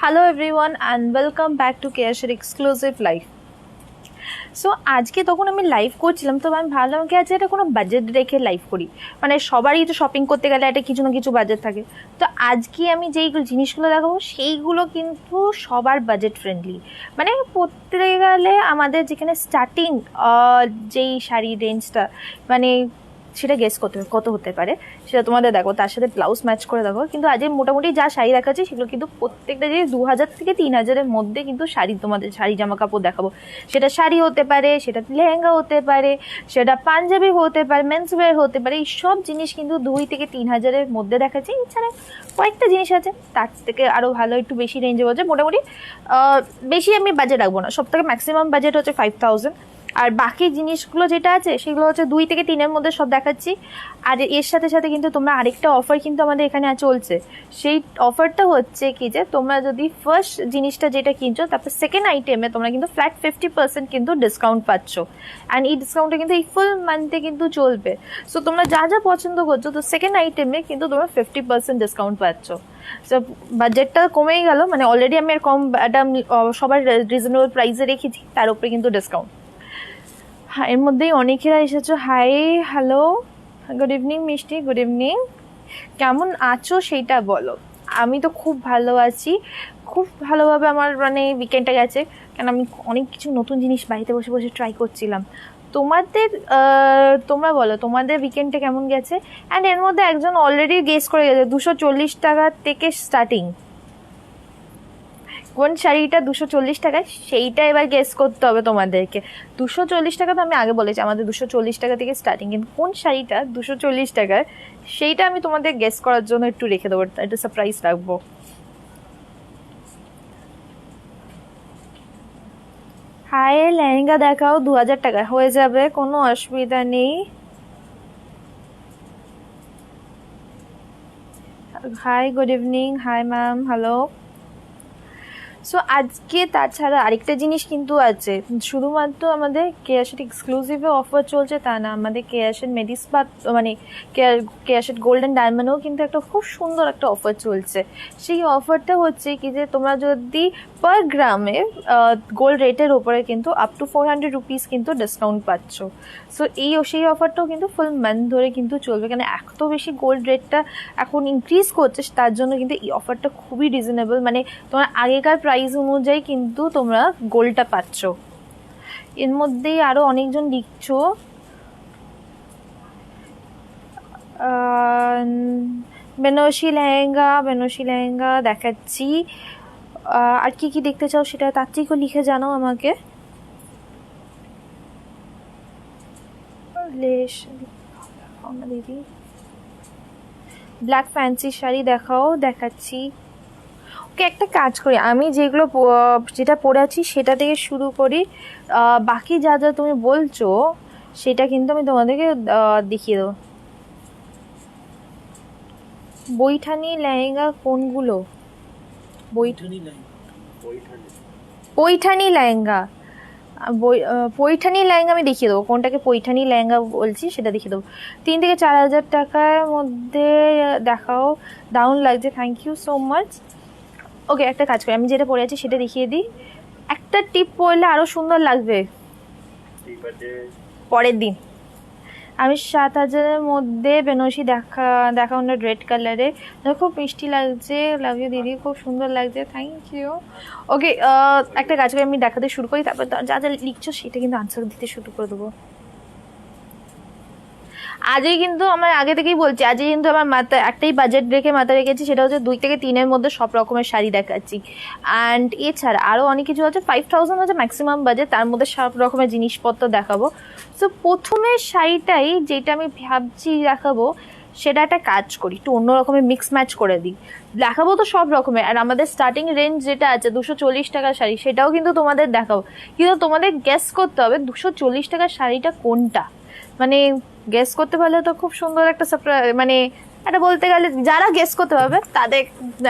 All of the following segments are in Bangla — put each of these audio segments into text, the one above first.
Hello everyone and welcome back to Kashir Exclusive Live. So আজকে তখন আমি লাইভ করছিলাম, তো আমি ভাবলাম কি আজকে এটা কোনো বাজেট রেখে লাইভ করি, মানে সবারই তো শপিং করতে গেলে একটা কিছু না কিছু বাজেট থাকে। তো আজকে আমি যেই জিনিসগুলো দেখাবো সেইগুলো কিন্তু সবার বাজেট ফ্রেন্ডলি, মানে পরতে গেলে আমাদের যেখানে স্টার্টিং যেই শাড়ি রেঞ্জটা, মানে সেটা গেস করতে কত হতে পারে সেটা তোমাদের দেখো, তার সাথে ব্লাউজ ম্যাচ করে দেখো। কিন্তু আজকে মোটামুটি যা শাড়ি দেখাচ্ছি সেগুলো কিন্তু প্রত্যেকটা যে 2000 থেকে 3000-এর মধ্যে কিন্তু শাড়ি, তোমাদের শাড়ি জামা কাপড় দেখাবো। সেটা শাড়ি হতে পারে, সেটা লেহেঙ্গা হতে পারে, সেটা পাঞ্জাবি হতে পারে, মেন্স ওয়্যার হতে পারে। এই সব জিনিস কিন্তু 2 থেকে 3000-এর মধ্যে দেখাচ্ছি। এছাড়া কয়েকটা জিনিস আছে তার থেকে আরও ভালো, একটু বেশি রেঞ্জে বলছে। মোটামুটি বেশি আমি বাজেট রাখবো না, সব থেকে ম্যাক্সিমাম বাজেট হচ্ছে 5000। আর বাকি জিনিসগুলো যেটা আছে সেগুলো হচ্ছে 2 থেকে 3-এর মধ্যে সব দেখাচ্ছি। আর এর সাথে সাথে কিন্তু তোমরা আরেকটা অফার কিন্তু আমাদের এখানে চলছে। সেই অফারটা হচ্ছে কি যে তোমরা যদি ফার্স্ট জিনিসটা যেটা কিনছো তারপর সেকেন্ড আইটেমে তোমরা কিন্তু ফ্ল্যাট 50% কিন্তু ডিসকাউন্ট পাচ্ছ। অ্যান্ড এই ডিসকাউন্টটা কিন্তু এই ফুল মান্থে কিন্তু চলবে। সো তোমরা যা যা পছন্দ করছো, তো সেকেন্ড আইটেমে কিন্তু তোমরা 50% ডিসকাউন্ট পাচ্ছ। সো বাজেটটা কমেই গেল, মানে অলরেডি আমি কম একটা সবার রিজনেবল প্রাইসে রেখেছি, তার উপরে কিন্তু ডিসকাউন্ট। হ্যাঁ, এর মধ্যেই অনেকেরা এসেছো। হাই, হ্যালো, গুড ইভিনিং মিষ্টি, গুড ইভিনিং। কেমন আছো সেইটা বলো। আমি তো খুব ভালো আছি, খুব ভালোভাবে আমার মানে উইকেন্ডটা গেছে, কারণ আমি অনেক কিছু নতুন জিনিস বাড়িতে বসে বসে ট্রাই করছিলাম। তোমাদের তোমরা বলো তোমাদের উইকেন্ডটা কেমন গেছে। অ্যান্ড এর মধ্যে একজন অলরেডি গেস করে গেছে 240 টাকা থেকে স্টার্টিং। কোন শাড়িটা 240 টাকায় সেইটা এবার গেস করতে হবে তোমাদেরকে। 240 টাকা তো আমি আগে বলেছি আমাদের 240 টাকা থেকে স্টার্টিং, কিন্তু কোন শাড়িটা 240 টাকায় সেইটা আমি তোমাদের গেস করার জন্য একটু রেখে দেবো, একটু সারপ্রাইজ রাখবো। হাই, লেহেঙ্গা দেখাও 2000 টাকা হয়ে যাবে, কোনো অসুবিধা নেই। Hi, good evening, hi ma'am, hello. So আজকে তাছাড়া আরেকটা জিনিস কিন্তু আছে, শুধুমাত্র আমাদের কেয়াশেট এক্সক্লুসিভে অফার চলছে তা না, আমাদের কেয়াশেট মেডিসপাত মানে কেয়াশেট গোল্ডেন ডায়মন্ডেও কিন্তু একটা খুব সুন্দর একটা অফার চলছে। সেই অফারটা হচ্ছে কি যে তোমরা যদি পার গ্রামে গোল্ড রেটের ওপরে কিন্তু আপ টু 400 রুপিস কিন্তু ডিসকাউন্ট পাচ্ছ। সো সেই অফারটাও কিন্তু ফুল মান্থ ধরে কিন্তু চলবে, কারণ এত বেশি গোল্ড রেটটা এখন ইনক্রিজ করছে, তার জন্য কিন্তু এই অফারটা খুবই রিজনেবল, মানে তোমার আগেকার প্রাইস অনুযায়ী কিন্তু তোমরা গোল্ডটা পাচ্ছ। এর মধ্যেই আরও অনেকজন লিখছো। বেনারসি লেহেঙ্গা দেখাচ্ছি। আর কি কি দেখতে চাও সেটা তাত্ত্বিকও লিখে জানাও আমাকে। দিদি ব্ল্যাক ফ্যান্সি শাড়ি দেখাও, দেখাচ্ছি। ওকে, একটা কাজ করি, আমি যেটা পরে আছি সেটা থেকে শুরু করি, বাকি যা যা তুমি বলছো সেটা কিন্তু আমি তোমাদেরকে দেখিয়ে দেবো। বৈঠানি লেহেঙ্গা কোনগুলো? পৈঠানি লেহেঙ্গা আমি দেখিয়ে দেবো, কোনটাকে পৈঠানি লেহেঙ্গা বলছি সেটা দেখিয়ে দেবো। 3 থেকে 4000 টাকার মধ্যে দেখাও, দারুণ লাগছে, থ্যাংক ইউ সো মাচ। ওকে, একটা কাজ করি, আমি যেটা পরে আছি সেটা দেখিয়ে দিই। একটা টিপ পরলে আরও সুন্দর লাগবে পরের দিন। আমি 7000-এর মধ্যে বেনারসি দেখা অন্য রেড কালারে, খুব মিষ্টি লাগছে, লাভ ইউ দিদি, খুব সুন্দর লাগছে, থ্যাংক ইউ। ওকে, একটা কাজ করে আমি দেখাতে শুরু করি, তারপর যা যা লিখছো সেটা কিন্তু আনসার দিতে শুরু করে দেবো। আজই কিন্তু আমার আগে থেকেই বলছি, আজই কিন্তু আমার মাথায় একটাই বাজেট মাথায় রেখেছি, সেটা হচ্ছে 2 থেকে 3-এর মধ্যে সব রকমের শাড়ি দেখাচ্ছি। অ্যান্ড এছাড়া আরও অনেক কিছু আছে, 5000 হচ্ছে ম্যাক্সিমাম বাজেট, তার মধ্যে সব রকমের জিনিসপত্র দেখাবো। সো প্রথমে শাড়িটাই যেটা আমি ভাবছি দেখাবো, সেটা একটা কাজ করি, একটু অন্য রকমের মিক্স ম্যাচ করে দিই। দেখাবো তো সব রকমের, আর আমাদের স্টার্টিং রেঞ্জ যেটা আছে 240 টাকার শাড়ি, সেটাও কিন্তু তোমাদের দেখাবো। কিন্তু তোমাদের গেস করতে হবে 240 টাকার শাড়িটা কোনটা, মানে গেস করতে পারলে তো খুব সুন্দর একটা সারপ্রাইজ, মানে এটা বলতে গেলে যারা গেস করতে পারবে তাদের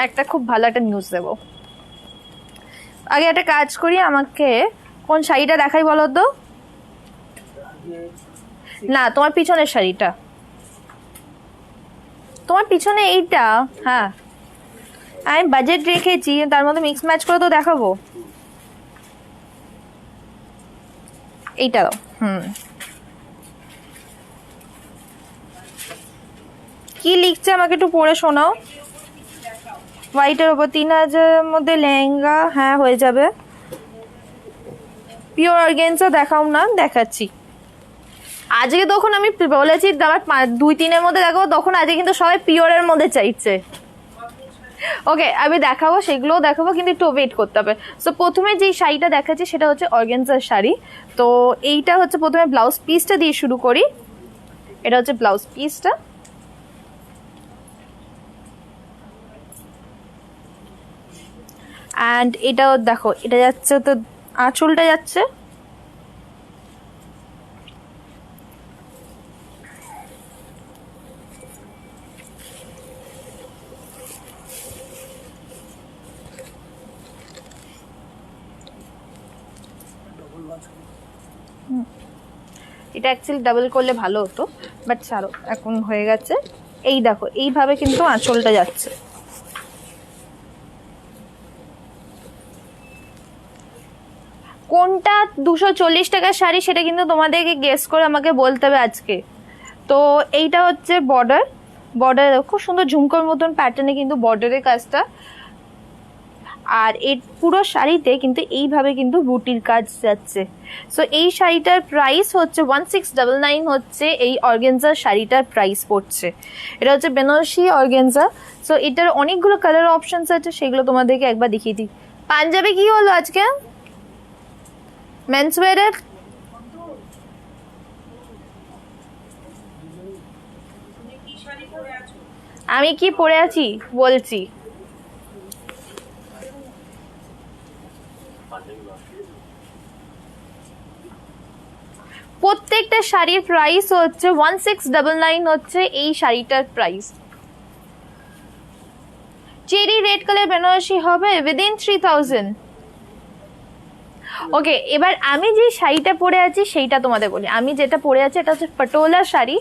একটা খুব ভালো একটা নিউজ দেবো। আগে একটা কাজ করি, আমাকে কোন শাড়িটা দেখাই বলো তো। না, তোমার পিছনের শাড়িটা, তোমার পিছনে এইটা। হ্যাঁ, আমি বাজেট রেখেছি, তার মধ্যে মিক্স ম্যাচ করে তো দেখাবো। এইটা দাও। কি লিখছে আমাকে একটু পড়ে শোনাও। হোয়াইটের ওপর 3000-এর মধ্যে লেহেঙ্গা, হ্যাঁ হয়ে যাবে। পিওর অর্গেন্সা দেখাও না, দেখাচ্ছি। আজকে তখন আমি বলেছি আমার 2-3-এর মধ্যে দেখাবো, তখন আজকে কিন্তু সবাই পিওরের মধ্যে চাইছে। ওকে আমি দেখাবো, সেগুলোও দেখাবো, কিন্তু একটু ওয়েট করতে হবে। সো প্রথমে যেই শাড়িটা দেখাচ্ছি সেটা হচ্ছে অর্গেনজার শাড়ি। তো এইটা হচ্ছে প্রথমে ব্লাউজ পিসটা দিয়ে শুরু করি। এটা হচ্ছে ব্লাউজ পিসটা। অ্যান্ড এটাও দেখো, এটা যাচ্ছে তো আঁচলটা যাচ্ছে। এটা অ্যাকচুয়ালি ডাবল করলে ভালো হতো, বাট ছাড়ো, এখন হয়ে গেছে। এই দেখো এইভাবে কিন্তু আঁচলটা যাচ্ছে। কোনটা 240 টাকার শাড়ি সেটা কিন্তু তোমাদেরকে গেস করে আমাকে বলতে হবে আজকে। তো এইটা হচ্ছে বর্ডার। খুব সুন্দর ঝুমকোর মতন প্যাটার্নে কিন্তু বর্ডারের কাজটা। আর এর পুরো শাড়িতে কিন্তু এইভাবে কিন্তু বুটির কাজ যাচ্ছে। সো এই শাড়িটার প্রাইস হচ্ছে 1699 হচ্ছে এই অর্গেনজার শাড়িটার প্রাইস পড়ছে। এটা হচ্ছে বেনারসি অর্গেনজা। সো এটার অনেকগুলো কালার অপশনস আছে, সেগুলো তোমাদেরকে একবার দেখিয়ে দিই। পাঞ্জাবি কি হলো আজকে মেন্সওয়্যারের? আমি কি পরে আছি বলছি। প্রত্যেকটা শাড়ির প্রাইস হচ্ছে 1699 হচ্ছে এই শাড়িটার price. Cherry red colour Banarasi হবে উইদিন 3000। ওকে, এবার আমি যে শাড়িটা পরে আছি সেইটা তোমাদের বলি। আমি যেটা পরে আছি এটা হচ্ছে পাটোলার শাড়ি,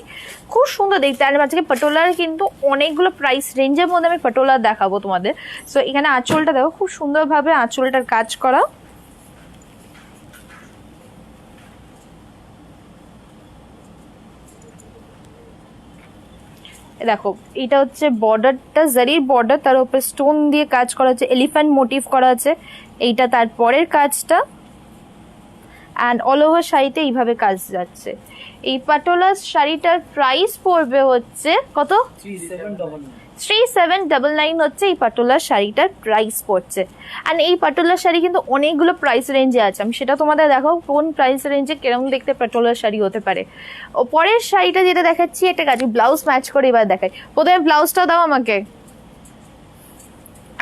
খুব সুন্দর দেখতে। আর আজকে পাটোলার কিন্তু অনেকগুলো প্রাইস রেঞ্জের মধ্যে আমি পাটোলার দেখাবো তোমাদের। সো এখানে আঁচলটা দেখো, খুব সুন্দরভাবে আঁচলটার কাজ করা। দেখো এটা হচ্ছে বর্ডারটা, জারির বর্ডার, তার উপরে স্টোন দিয়ে কাজ করা আছে, এলিফ্যান্ট মোটিভ করা আছে। এইটা তার পরের কাজটা। অ্যান্ড অল ওভার শাড়িতে এইভাবে কাজ যাচ্ছে। এই পাটোলার শাড়িটার প্রাইস পড়বে হচ্ছে কত? 3799 হচ্ছে এই পাটোলার শাড়িটার প্রাইস পড়ছে। অ্যান্ড এই পাটোলার শাড়ি কিন্তু অনেকগুলো প্রাইস রেঞ্জে আছে, আমি সেটা তোমাদের দেখাও কোন প্রাইস রেঞ্জে কিরকম দেখতে পাটোলার শাড়ি হতে পারে। ও পরের শাড়িটা যেটা দেখাচ্ছি এটা কাজে ব্লাউজ ম্যাচ করে এবার দেখাই। প্রথমে ব্লাউজটা দাও আমাকে।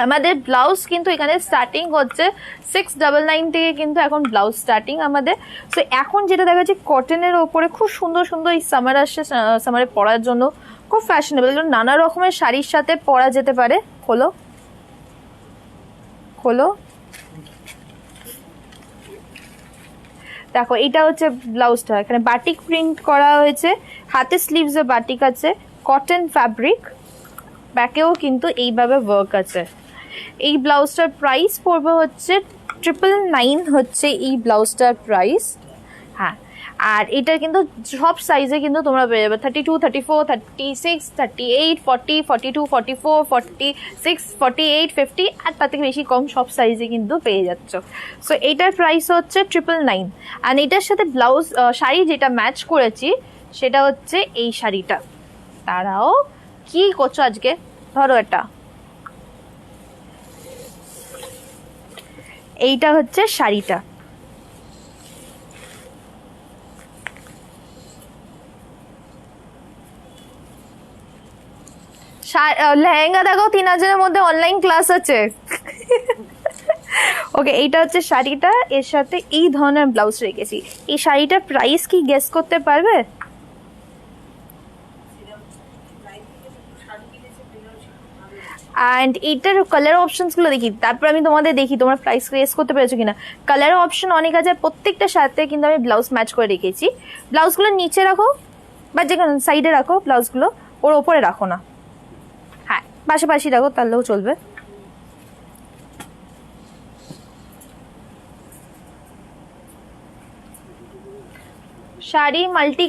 আমাদের ব্লাউজ কিন্তু এখানে স্টার্টিং হচ্ছে 699 থেকে কিন্তু এখন ব্লাউজ স্টার্টিং আমাদের। সো এখন যেটা দেখাচ্ছি কটনের ওপরে খুব সুন্দর সুন্দর, এই সামার আসছে, সামারে পরার জন্য খুব ফ্যাশনেবল, নানা রকমের শাড়ির সাথে পরা যেতে পারে। খোলো খোলো, দেখো এইটা হচ্ছে ব্লাউজটা। এখানে বাটিক প্রিন্ট করা হয়েছে, হাতে স্লিভসে বাটিক আছে, কটন ফ্যাব্রিক, ব্যাকেও কিন্তু এইভাবে ওয়ার্ক আছে। এই ব্লাউজটার প্রাইস পড়বে হচ্ছে 999 হচ্ছে এই ব্লাউজটার প্রাইস। হ্যাঁ, আর এটা কিন্তু সব সাইজে কিন্তু তোমরা পেয়ে যাবে, 32, 34, 36, 38, 40, 42, 44, 46, 48, 50, আর তার থেকে বেশি কম সব সাইজে কিন্তু পেয়ে যাচ্ছ। সো এইটার প্রাইস হচ্ছে 999। আর এটার সাথে ব্লাউজ শাড়ি যেটা ম্যাচ করেছি সেটা হচ্ছে এই শাড়িটা। তারাও কি করছো আজকে? ধরো এটা, এইটা হচ্ছে শাড়িটা। লেহেঙ্গা দেখো 3000-এর মধ্যে অনলাইন ক্লাস আছে। ওকে, এইটা হচ্ছে শাড়িটা, এর সাথে এই ধরনের ব্লাউজ রেখেছি। এই শাড়িটার প্রাইস কি গেস করতে পারবে? অ্যান্ড এইটার কালার অপশনসগুলো দেখি, তারপর আমি তোমাদের দেখি তোমরা প্রাইস গেস করতে পেরেছো কিনা। কালার অপশন অনেক আছে, প্রত্যেকটার সাথে কিন্তু আমি ব্লাউজ ম্যাচ করে রেখেছি। ব্লাউজগুলো নিচে রাখো বা যেখানে সাইডে রাখো, ব্লাউজগুলো ওর ওপরে রাখো না, হ্যাঁ পাশাপাশি রাখো, তাহলেও চলবে। শাড়ি মাল্টি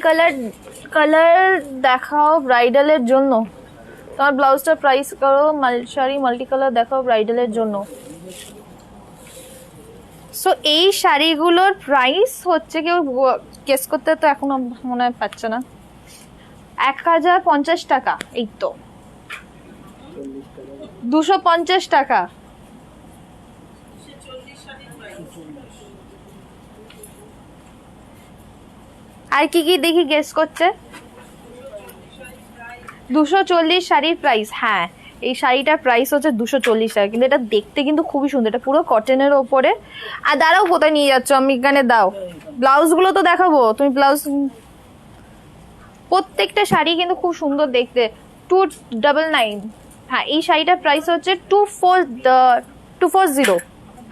কালার দেখাও ব্রাইডালের জন্য। তোমার ব্লাউজটা প্রাইস করো, শাড়ি মাল্টি কালার দেখাও ব্রাইডালের জন্য। সো এই শাড়িগুলোর প্রাইস হচ্ছে, কেউ গেস করতে তো এখনো মনে হয় পাচ্ছে না, 1050 টাকা। এই তো 250 টাকা। আর কি কি দেখি গেস করছে। 240 শাড়ির প্রাইস। হ্যাঁ, এই শাড়িটার প্রাইস হচ্ছে 240 টাকা, কিন্তু এটা দেখতে কিন্তু খুবই সুন্দর। এটা পুরো কটনের ওপরে। আর দাঁড়াও, কোথায় নিয়ে যাচ্ছ? আমি এখানে দাও, ব্লাউজগুলো তো দেখাবো। তুমি ব্লাউজ, প্রত্যেকটা শাড়ি কিন্তু খুব সুন্দর দেখতে। 299। হ্যাঁ, এই শাড়িটার প্রাইস হচ্ছে 240।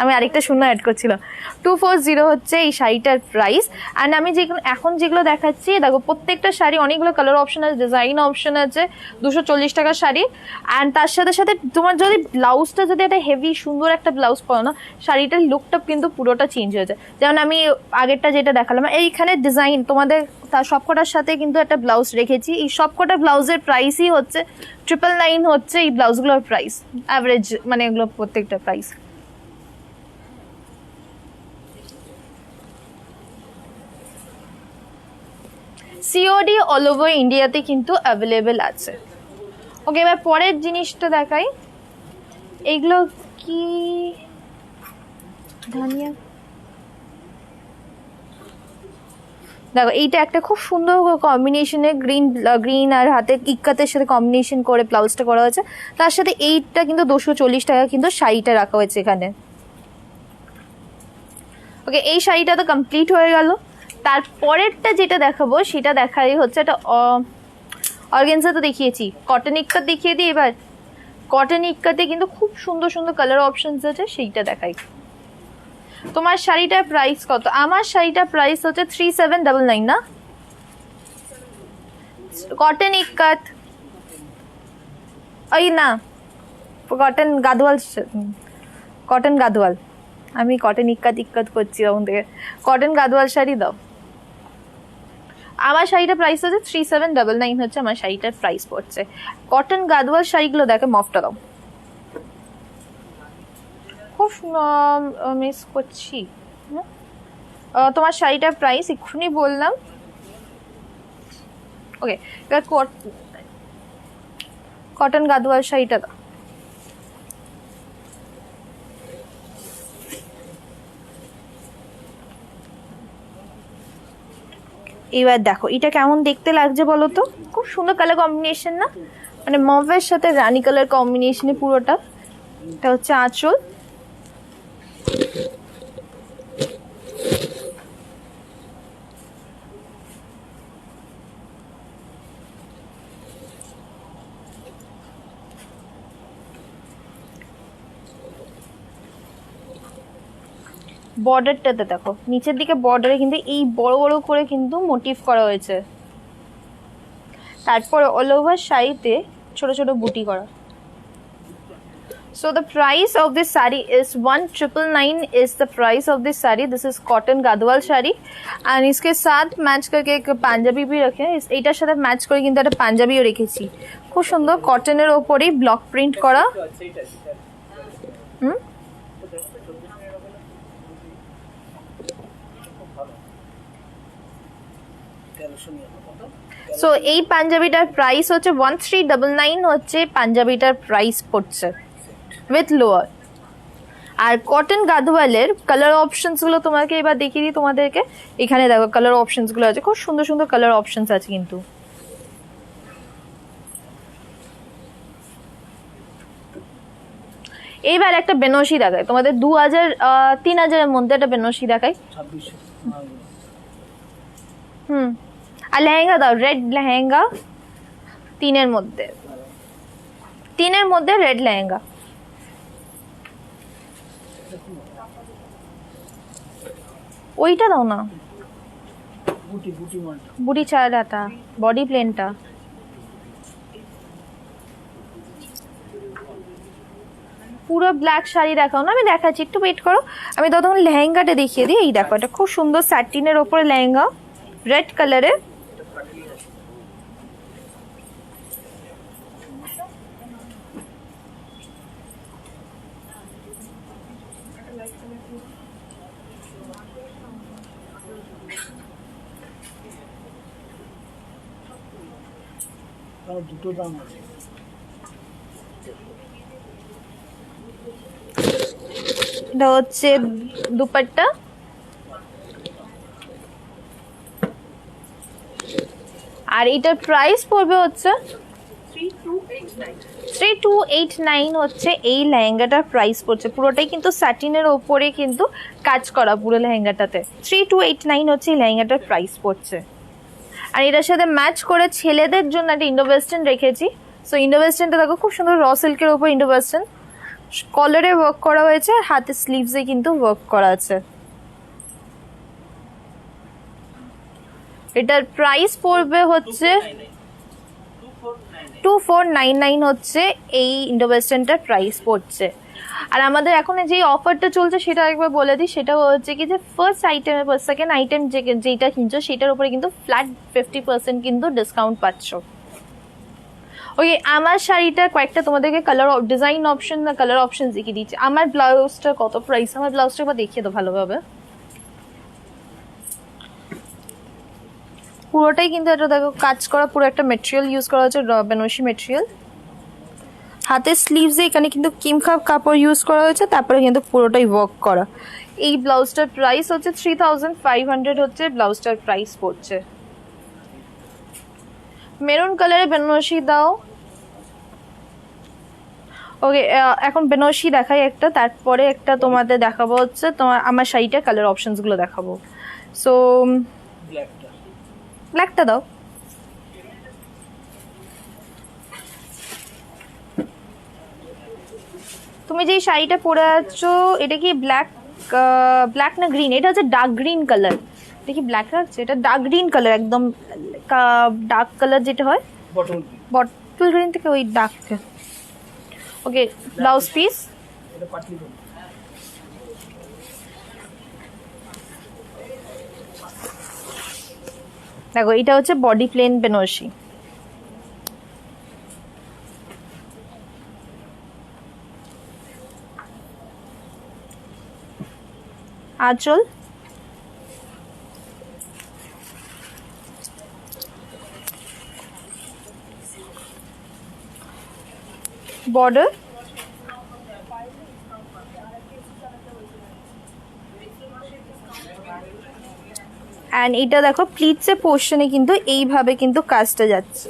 আমি আরেকটা শূন্য অ্যাড করছিলাম। 240 হচ্ছে এই শাড়িটার প্রাইস। অ্যান্ড আমি এখন যেগুলো দেখাচ্ছি, দেখো প্রত্যেকটা শাড়ি অনেকগুলো কালার অপশন আছে, ডিজাইন অপশন আছে। 240 টাকার শাড়ি। অ্যান্ড তার সাথে সাথে তোমার যদি ব্লাউজটা যদি একটা হেভি সুন্দর একটা ব্লাউজ পাও না, শাড়িটার লুকটা কিন্তু পুরোটা চেঞ্জ হয়ে যায়। যেমন আমি আগেরটা যেটা দেখালাম, এইখানে ডিজাইন তোমাদের তার সবকটার সাথে কিন্তু একটা ব্লাউজ রেখেছি। এই সবকটা ব্লাউজের প্রাইসই হচ্ছে 999 হচ্ছে এই ব্লাউজগুলোর প্রাইস, অ্যাভারেজ মানে এগুলো প্রত্যেকটা প্রাইস। সিওডি অল ওভার ইন্ডিয়াতে কিন্তু অ্যাভেলেবেল আছে। ওকে, এবার পরের জিনিসটা দেখাই। এইগুলো কি ধনিয়া, দেখো এইটা একটা খুব সুন্দর কম্বিনেশনে গ্রিন আর হাতে ইক্কাতের সাথে কম্বিনেশন করে ব্লাউজটা করা হয়েছে। তার সাথে এইটা কিন্তু 240 টাকা কিন্তু শাড়িটা রাখা হয়েছে এখানে। ওকে, এই শাড়িটা তো কমপ্লিট হয়ে গেল। তারপরেরটা যেটা দেখাবো সেটা দেখাই হচ্ছে একটা অর্গানজা তো দেখিয়েছি, কটন ইক্কাত দেখিয়ে দিই। এবার কটন ইক্কাতে কিন্তু খুব সুন্দর সুন্দর কালার অপশনস আছে, সেইটা দেখাই। তোমার শাড়িটার প্রাইস কত? আমার শাড়িটার প্রাইস হচ্ছে 3799 না? কটন ইক্কাত, ওই না কটন গাদওয়াল, কটন গাদওয়াল। আমি কটন ইক্কাত করছি তখন থেকে। কটন গাদওয়াল শাড়ি দাও। আমার শাড়িটার প্রাইস হচ্ছে 3799 হচ্ছে আমার শাড়িটার প্রাইস পড়ছে। কটন গাদওয়াল শাড়িগুলো দেখে মফটা দাও, খুব মিস করছি। তোমার শাড়িটার প্রাইস এক্ষুনি বললাম। ওকে, এবার কটন গাদওয়াল শাড়িটা দাও। এবার দেখো এটা কেমন দেখতে লাগছে বলো তো? খুব সুন্দর কালার কম্বিনেশন না? মানে মভের সাথে রানী কালার কম্বিনেশনে পুরোটা। এটা হচ্ছে আঁচল। বর্ডারটাতে দেখো, নিচের দিকে বর্ডারে কিন্তু এই বড় বড় করে কিন্তু মোটিভ করা হয়েছে। তারপরে অল ওভার শাড়িতে ছোট ছোট বুটি করা। So the price of this saree is 1999 is the price of this saree. This is cotton gadwal saree and इसके साथ मैच करके एक পাঞ্জাবি भी रखे हैं। এইটার সাথে ম্যাচ করে কিন্তু একটা পাঞ্জাবিও রেখেছি। খুব সুন্দর কটনের ওপরেই ব্লক প্রিন্ট করা। সো এই পাঞ্জাবিটার প্রাইস হচ্ছে 1399 হচ্ছে পাঞ্জাবিটার প্রাইস পড়ছে উইথ লোয়ার। আর কটন গাদওয়ালের কালার অপশনস গুলো তোমাকে এবার দেখিয়ে দিই তোমাদেরকে। এখানে দেখো কালার অপশনস গুলো আছে, খুব সুন্দর সুন্দর কালার অপশনস আছে কিন্তু। এইবার একটা বেনারসি দেখায় তোমাদের, 3000-3000 মধ্যে একটা বেনারসি দেখায়। আর লেহেঙ্গা দাও, রেড লেহেঙ্গা, 3-এর মধ্যে রেড লেহেঙ্গা। ওইটা দাও না, বুটি চারাটা, বডি প্লেনটা। পুরো ব্ল্যাক শাড়ি দেখাও না, আমি দেখাচ্ছি, একটু ওয়েট করো। আমি ততক্ষণ লেহেঙ্গাটা দেখিয়ে দিই। এই দেখো, এটা খুব সুন্দর স্যাটিনের ওপরে লেহেঙ্গা, রেড কালারে। দুটো দাম আছে। এটা হচ্ছে দুপাট্টা। আর এটার প্রাইস পড়বে হচ্ছে 3289 হচ্ছে এই লেহেঙ্গাটার প্রাইস পড়ছে। পুরোটাই কিন্তু স্যাটিনের ওপরে কিন্তু কাজ করা পুরো লেহেঙ্গাটাতে। 3289 হচ্ছে এই লেহেঙ্গাটার প্রাইস পড়ছে। আর এটার সাথে ম্যাচ করে ছেলেদের জন্য একটা ইন্ডো ওয়েস্টার্ন রেখেছি। সো ইন্ডো ওয়েস্টার্নটা দেখো খুব সুন্দর র সিল্কের ওপর ইন্ডো ওয়েস্টার্ন কলারে ওয়ার্ক করা হয়েছে, আর হাতের স্লিভসে কিন্তু ওয়ার্ক করা আছে। এটার প্রাইস পড়বে হচ্ছে 2499 হচ্ছে এই ইন্ডো ওয়েস্টার্নটার প্রাইস পড়ছে। আর আমাদের এখন যে অফারটা চলছে সেটা একবার বলে দিই। সেটা হচ্ছে কি যে ফার্স্ট আইটেমের পর সেকেন্ড আইটেম যেটা কিনছো সেটার উপরে কিন্তু ফ্ল্যাট 50% কিন্তু ডিসকাউন্ট পাচ্ছ। ওকে, আমার শাড়িটা কয়েকটা তোমাদেরকে কালার ডিজাইন অপশন না কালার অপশন দেখিয়ে দিচ্ছি। আমার ব্লাউজটা কত প্রাইস, আমার ব্লাউজটা একবার দেখিয়ে দাও ভালোভাবে। পুরোটাই কিন্তু এটা দেখো কাজ করা, পুরো একটা মেটেরিয়াল ইউজ করা হচ্ছে বেনারসি মেটেরিয়াল। হাতের স্লিভসে এখানে কিন্তু কিমখাপ কাপড় ইউজ করা হয়েছে, তারপরে কিন্তু পুরোটাই ওয়ার্ক করা। এই ব্লাউজটার প্রাইস হচ্ছে 3500 হচ্ছে ব্লাউজটার প্রাইস পড়ছে। মেরুন কালারে বেনারসি দাও। ওকে, এখন বেনারসি দেখাই একটা, তারপরে একটা তোমাদের দেখাবো হচ্ছে তোমার আমার শাড়িটা কালার অপশনসগুলো দেখাবো। সো ব্ল্যাকটা দাও। তুমি যে শাড়িটা পরে আছো এটা কি ব্ল্যাক না গ্রিন? এটা হচ্ছে ডার্ক গ্রিন কালার। এটা কি ব্ল্যাক রাখছে? এটা ডার্ক গ্রিন কালার, একদম ডার্ক কালার যেটা হয় বটল গ্রিন থেকে ওই ডার্ক। ওকে, ব্লাউজ পিস। দেখো এটা হচ্ছে বডি প্লেন বেনারসি। আঁচল, বর্ডার, অ্যান্ড এটা দেখো প্লিটসের পোর্শনে কিন্তু এইভাবে কিন্তু কাজটা যাচ্ছে।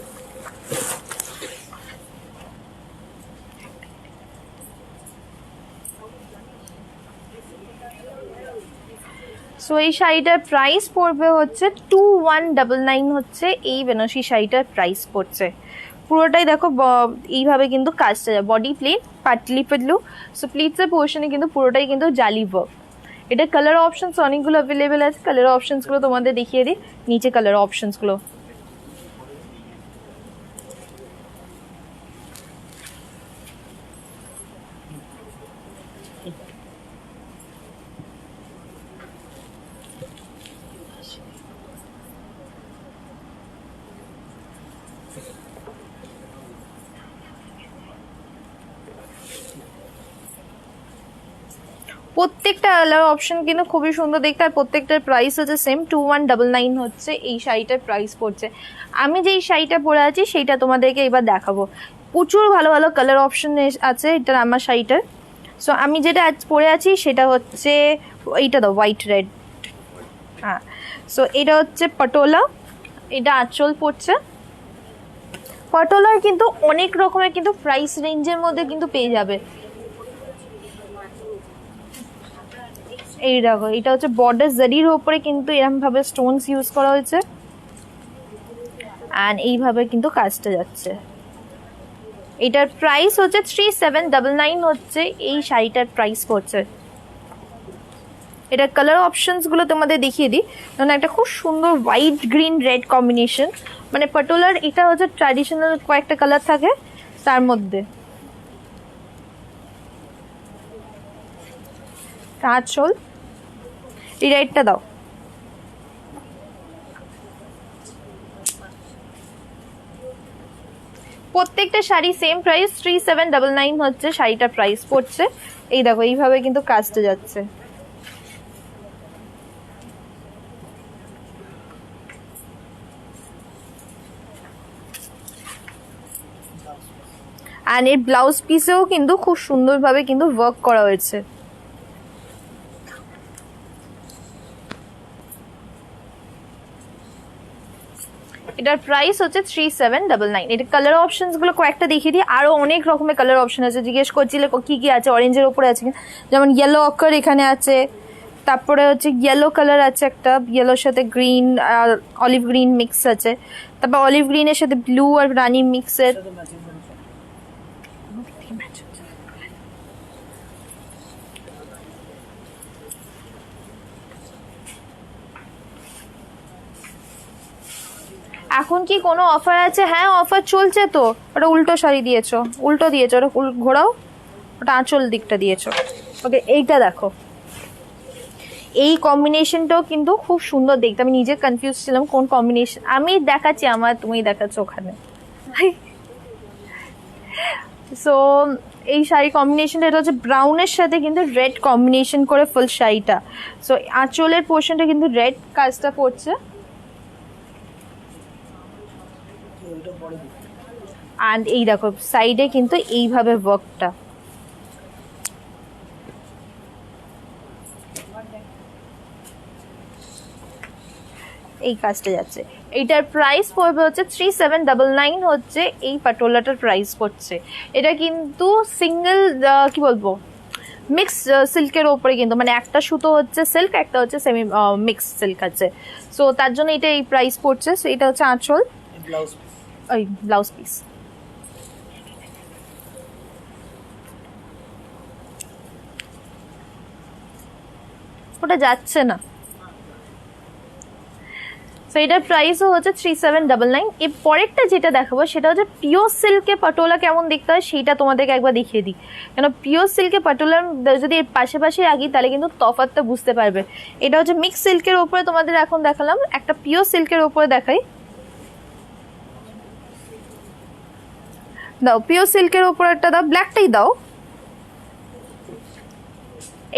সো এই শাড়িটার প্রাইস পড়বে হচ্ছে 2199 হচ্ছে এই বেনারসি শাড়িটার প্রাইস পড়ছে। পুরোটাই দেখো এইভাবে কিন্তু কাজটা যায়, বডি প্লেন পাটলি পেডলু। সো প্লিটসের পোর্শনে কিন্তু পুরোটাই কিন্তু জালি ওয়ার্ক। এটা কালার অপশনস অনেকগুলো অ্যাভেলেবেল আছে। কালার অপশনসগুলো তোমাদের দেখিয়ে দিই, নিচে কালার অপশনসগুলো। প্রত্যেকটা কালার অপশন কিন্তু খুবই সুন্দর দেখতে, আর প্রত্যেকটার প্রাইস হচ্ছে সেম 2199 হচ্ছে এই শাড়িটার প্রাইস পড়ছে। আমি যেই শাড়িটা পরে আছি সেইটা তোমাদেরকে এবার দেখাবো। প্রচুর ভালো ভালো কালার অপশন আছে এটার আমার শাড়িটার। সো আমি যেটা আজ পরে আছি সেটা হচ্ছে এইটা দাও, হোয়াইট রেড। হ্যাঁ, সো এটা হচ্ছে পটোলা, এটা আঁচল পড়ছে। পটোলার কিন্তু অনেক রকমের কিন্তু প্রাইস রেঞ্জের মধ্যে কিন্তু পেয়ে যাবে। এই দেখো এটা হচ্ছে বর্ডার জারির উপরে কিন্তু এরকম ভাবে স্টোনস ইউজ করা হয়েছে, অ্যান্ড এইভাবে কিন্তু কাজটা যাচ্ছে। এটার প্রাইস হচ্ছে 3799 হচ্ছে এই শাড়িটার প্রাইস পড়ছে। এটার কালার অপশনসগুলো তোমাদের দেখিয়ে দিই। মানে একটা খুব সুন্দর হোয়াইট গ্রিন রেড কম্বিনেশন, মানে পটোলার এটা হচ্ছে ট্র্যাডিশনাল কয়েকটা কালার থাকে তার মধ্যে। আঁচল, এই রেডটা দাও। প্রত্যেকটা শাড়ি সেম প্রাইস 3799 হচ্ছে শাড়িটার প্রাইস পড়ছে। এই দেখো এইভাবে কিন্তু কাজটা যাচ্ছে। আর এর ব্লাউজ পিসেও কিন্তু খুব সুন্দরভাবে কিন্তু ওয়ার্ক করা হয়েছে। এটার প্রাইস হচ্ছে 3799। এটা কালার অপশনস গুলো কয়েকটা দেখিয়ে দিই, আরো অনেক রকমের কালার অপশন আছে। জিজ্ঞেস করছিলে কি কি আছে, অরেঞ্জের উপরে আছে, যেমন ইয়েলো অকার এখানে আছে, তারপরে হচ্ছে ইয়েলো কালার আছে একটা, ইয়েলোর সাথে গ্রিন আর অলিভ গ্রিন মিক্স আছে, তারপর অলিভ গ্রিনের সাথে ব্লু আর রানি মিক্সের। এখন কি কোনো অফার আছে? হ্যাঁ অফার চলছে তো। ওটা উল্টো শাড়ি দিয়েছো, উল্টো দিয়েছো, ওটা ঘোরাও, ওটা আঁচল দিকটা দিয়েছো। ওকে এইটা দেখো, এই কম্বিনেশনটাও কিন্তু খুব সুন্দর দেখতে। আমি নিজে কনফিউজ ছিলাম কোন কম্বিনেশন, আমি দেখাচ্ছি আমার, তুমি দেখাচ্ছ ওখানে। সো এই শাড়ি কম্বিনেশনটা, এটা হচ্ছে ব্রাউনের সাথে কিন্তু রেড কম্বিনেশন করে ফুল শাড়িটা। সো আঁচলের পোর্শনটা কিন্তু রেড কাজটা পড়ছে, আর এই দেখো সাইডে কিন্তু এইভাবে ওয়ার্কটা। এই কাজটা যাচ্ছে। এইটার প্রাইস পড়বে হচ্ছে 3799 হচ্ছে এই পাটোলাটার প্রাইস পড়ছে। এটা কিন্তু সিঙ্গেল কি বলবো মিক্স সিল্কের ওপরে কিন্তু, মানে একটা সুতো হচ্ছে সিল্ক, একটা হচ্ছে সেমি মিক্স সিল্ক আছে। সো তার জন্য এটা এই প্রাইস পড়ছে। সো এটা হচ্ছে আঁচল, ওই ব্লাউজ পিস। ওটা যাচ্ছে না। সো এটার প্রাইসও হচ্ছে 3799। এর পরেরটা যেটা দেখাবো সেটা হচ্ছে পিওর সিল্কে পাটোলা কেমন দেখতে হয় সেইটা তোমাদেরকে একবার দেখিয়ে দিই। কেন পিওর সিল্কে পাটোলার যদি এর পাশাপাশি রাখি তাহলে কিন্তু তফাৎটা বুঝতে পারবে। এটা হচ্ছে মিক্স সিল্কের ওপরে তোমাদের এখন দেখালাম, একটা পিওর সিল্কের ওপরে দেখাই। দাও পিওর সিল্কের ওপর একটা দাও, ব্ল্যাকটাই দাও।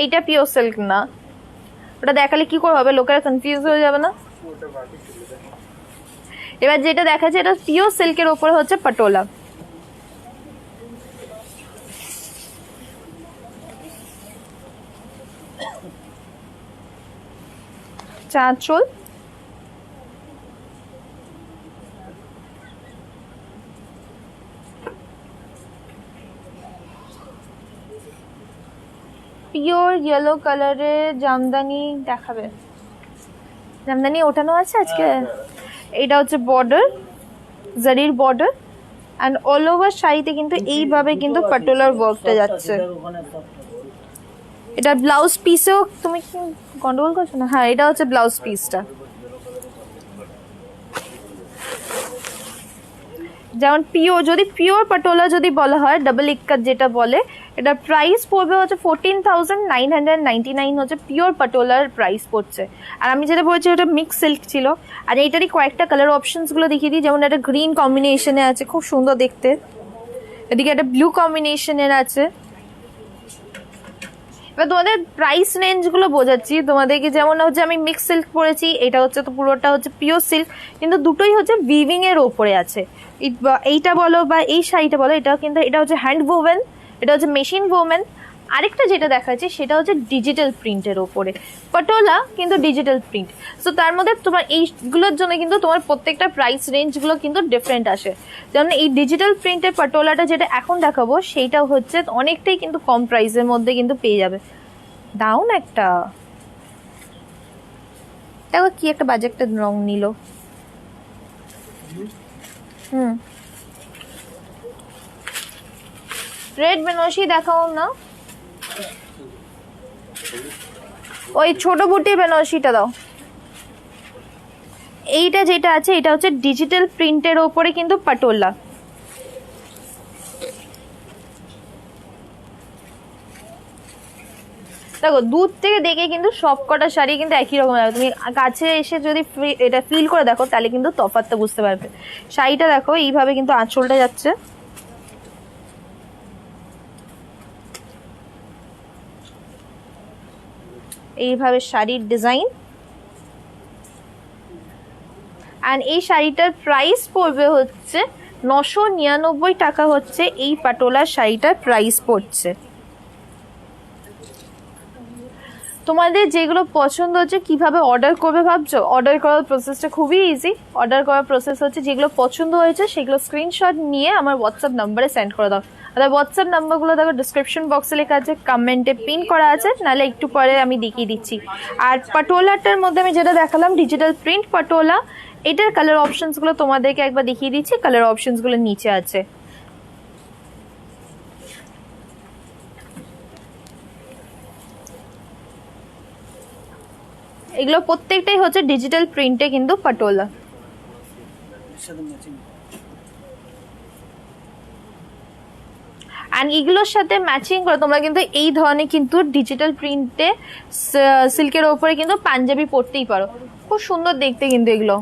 এইটা পিওর সিল্ক না, ওটা দেখালে কি করে হবে, লোকেরা কনফিউজ হয়ে যাবে না? এবার যেটা দেখাচ্ছে এটা পিওর সিল্কের ওপরে হচ্ছে পাটোলা। চাঁচল, পিওর ইয়েলো কালারের জামদানি দেখাবে, জামদানি ওঠানো আছে আজকে। এটা হচ্ছে বর্ডার, জারির বর্ডার, অ্যান্ড অল ওভার শাড়িতে কিন্তু এইভাবে কিন্তু পাটোলার ওয়ার্কটা যাচ্ছে। এটা ব্লাউজ পিসেও, তুমি কি গন্ডগোল করছো না? হ্যাঁ এটা হচ্ছে ব্লাউজ পিসটা। যেমন পিওর, যদি পিওর পাটোলা যদি বলা হয়, ডাবল ইক্কাত যেটা বলে, এটা প্রাইস পড়বে হচ্ছে 14,999 হচ্ছে পিওর পাটোলার প্রাইস পড়ছে। আর আমি যেটা বলছি ওটা মিক্স সিল্ক ছিল। আর এইটারই কয়েকটা কালার অপশনসগুলো দেখিয়ে দিই। যেমন একটা গ্রিন কম্বিনেশনে আছে, খুব সুন্দর দেখতে। এদিকে একটা ব্লু কম্বিনেশনের আছে। এবার তোমাদের প্রাইস রেঞ্জগুলো বোঝাচ্ছি তোমাদেরকে। যেমন হচ্ছে আমি মিক্স সিল্ক পরেছি, এটা হচ্ছে তো পুরোটা হচ্ছে পিওর সিল্ক, কিন্তু দুটোই হচ্ছে উইভিং এর ওপরে আছে। এইটা বলো বা এই শাড়িটা বলো, এটাও কিন্তু, এটা হচ্ছে হ্যান্ড ওভেন, এটা হচ্ছে মেশিন ওভেন। আরেকটা যেটা দেখাচ্ছি সেটা হচ্ছে ডিজিটাল প্রিন্টের ওপরে পাটোলা, কিন্তু ডিজিটাল প্রিন্ট। সো তার মধ্যে তোমার এইগুলোর জন্য কিন্তু তোমার প্রত্যেকটা প্রাইস রেঞ্জগুলো কিন্তু ডিফারেন্ট আসে। যেমন এই ডিজিটাল প্রিন্টের পাটোলাটা যেটা এখন দেখাবো সেইটা হচ্ছে অনেকটাই কিন্তু কম প্রাইসের মধ্যে কিন্তু পেয়ে যাবে। দাও না একটা, দেখো কি একটা বাজে একটা রং নিল। রেড বেনারসি দেখাও না, ওই ছোট বুটির বেনারসিটা দাও। এইটা যেটা আছে এটা হচ্ছে ডিজিটাল প্রিন্টের ওপরে কিন্তু পাটোলা। দেখো দূর থেকে দেখে কিন্তু সবকটা শাড়ি কিন্তু একই রকম লাগে, তুমি কাছে এসে যদি এটা ফিল করে দেখো তাহলে কিন্তু তফাৎটা বুঝতে পারবে। শাড়িটা দেখো এইভাবে কিন্তু আঁচলটা যাচ্ছে, এইভাবে শাড়ির ডিজাইন। অ্যান্ড এই শাড়িটার প্রাইস পড়বে হচ্ছে 999 টাকা হচ্ছে এই পাটোলার শাড়িটার প্রাইস পড়ছে। তোমাদের যেগুলো পছন্দ হচ্ছে কিভাবে অর্ডার করবে ভাবছো? অর্ডার করার প্রসেসটা খুবই ইজি। অর্ডার করার প্রসেস হচ্ছে যেগুলো পছন্দ হয়েছে সেগুলো স্ক্রিনশট নিয়ে আমার হোয়াটসঅ্যাপ নাম্বারে সেন্ড করে দাও। আর হোয়াটসঅ্যাপ নাম্বারগুলো দেখো ডিসক্রিপশন বক্সে লেখা আছে, কমেন্টে পিন করা আছে, নাহলে একটু পরে আমি দেখিয়ে দিচ্ছি। আর পাটোলাটার মধ্যে আমি যেটা দেখালাম ডিজিটাল প্রিন্ট পাটোলা, এটার কালার অপশনসগুলো তোমাদেরকে একবার দেখিয়ে দিচ্ছি। কালার অপশনসগুলো নিচে আছে। এগুলো প্রত্যেকটাই হচ্ছে ডিজিটাল প্রিন্টে কিন্তু পাটোলা। অ্যান্ড এগুলোর সাথে ম্যাচিং করে তোমরা কিন্তু এই ধরনের কিন্তু ডিজিটাল প্রিন্টে সিল্কের ওপরে কিন্তু পাঞ্জাবি পরতেই পারো, খুব সুন্দর দেখতে কিন্তু এগুলো।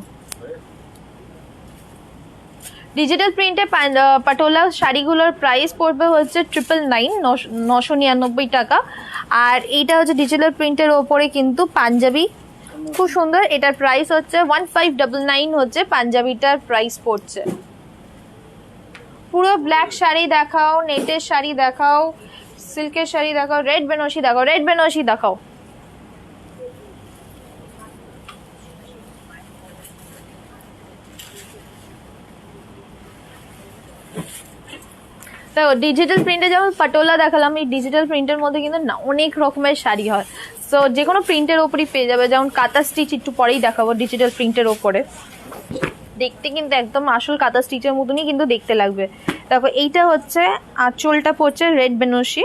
ডিজিটাল প্রিন্টে পাটোলা শাড়িগুলোর প্রাইস পড়বে হচ্ছে 999 টাকা। আর এইটা হচ্ছে ডিজিটাল প্রিন্টের ওপরে কিন্তু পাঞ্জাবি, খুব সুন্দর। এটার প্রাইস হচ্ছে 1599 হচ্ছে পাঞ্জাবিটার প্রাইস পড়ছে। পুরো ব্ল্যাক শাড়ি দেখাও, নেটের শাড়ি দেখাও, সিল্কের শাড়ি দেখাও, রেড বেনারসি দেখাও, রেড বেনারসি দেখাও। দেখো ডিজিটাল প্রিন্টে যেমন পাটোলা দেখালাম, এই ডিজিটাল প্রিন্টের মধ্যে কিন্তু না অনেক রকমের শাড়ি হয়। সো যে কোনো প্রিন্টের ওপরই পেয়ে যাবে, যেমন কাঁথা স্টিচ একটু পরেই দেখাবো ডিজিটাল প্রিন্টের ওপরে। দেখতে কিন্তু একদম আসল কাঁথা স্টিচের মতনই কিন্তু দেখতে লাগবে। দেখো এইটা হচ্ছে আঁচলটা পড়ছে রেড বেনারসি,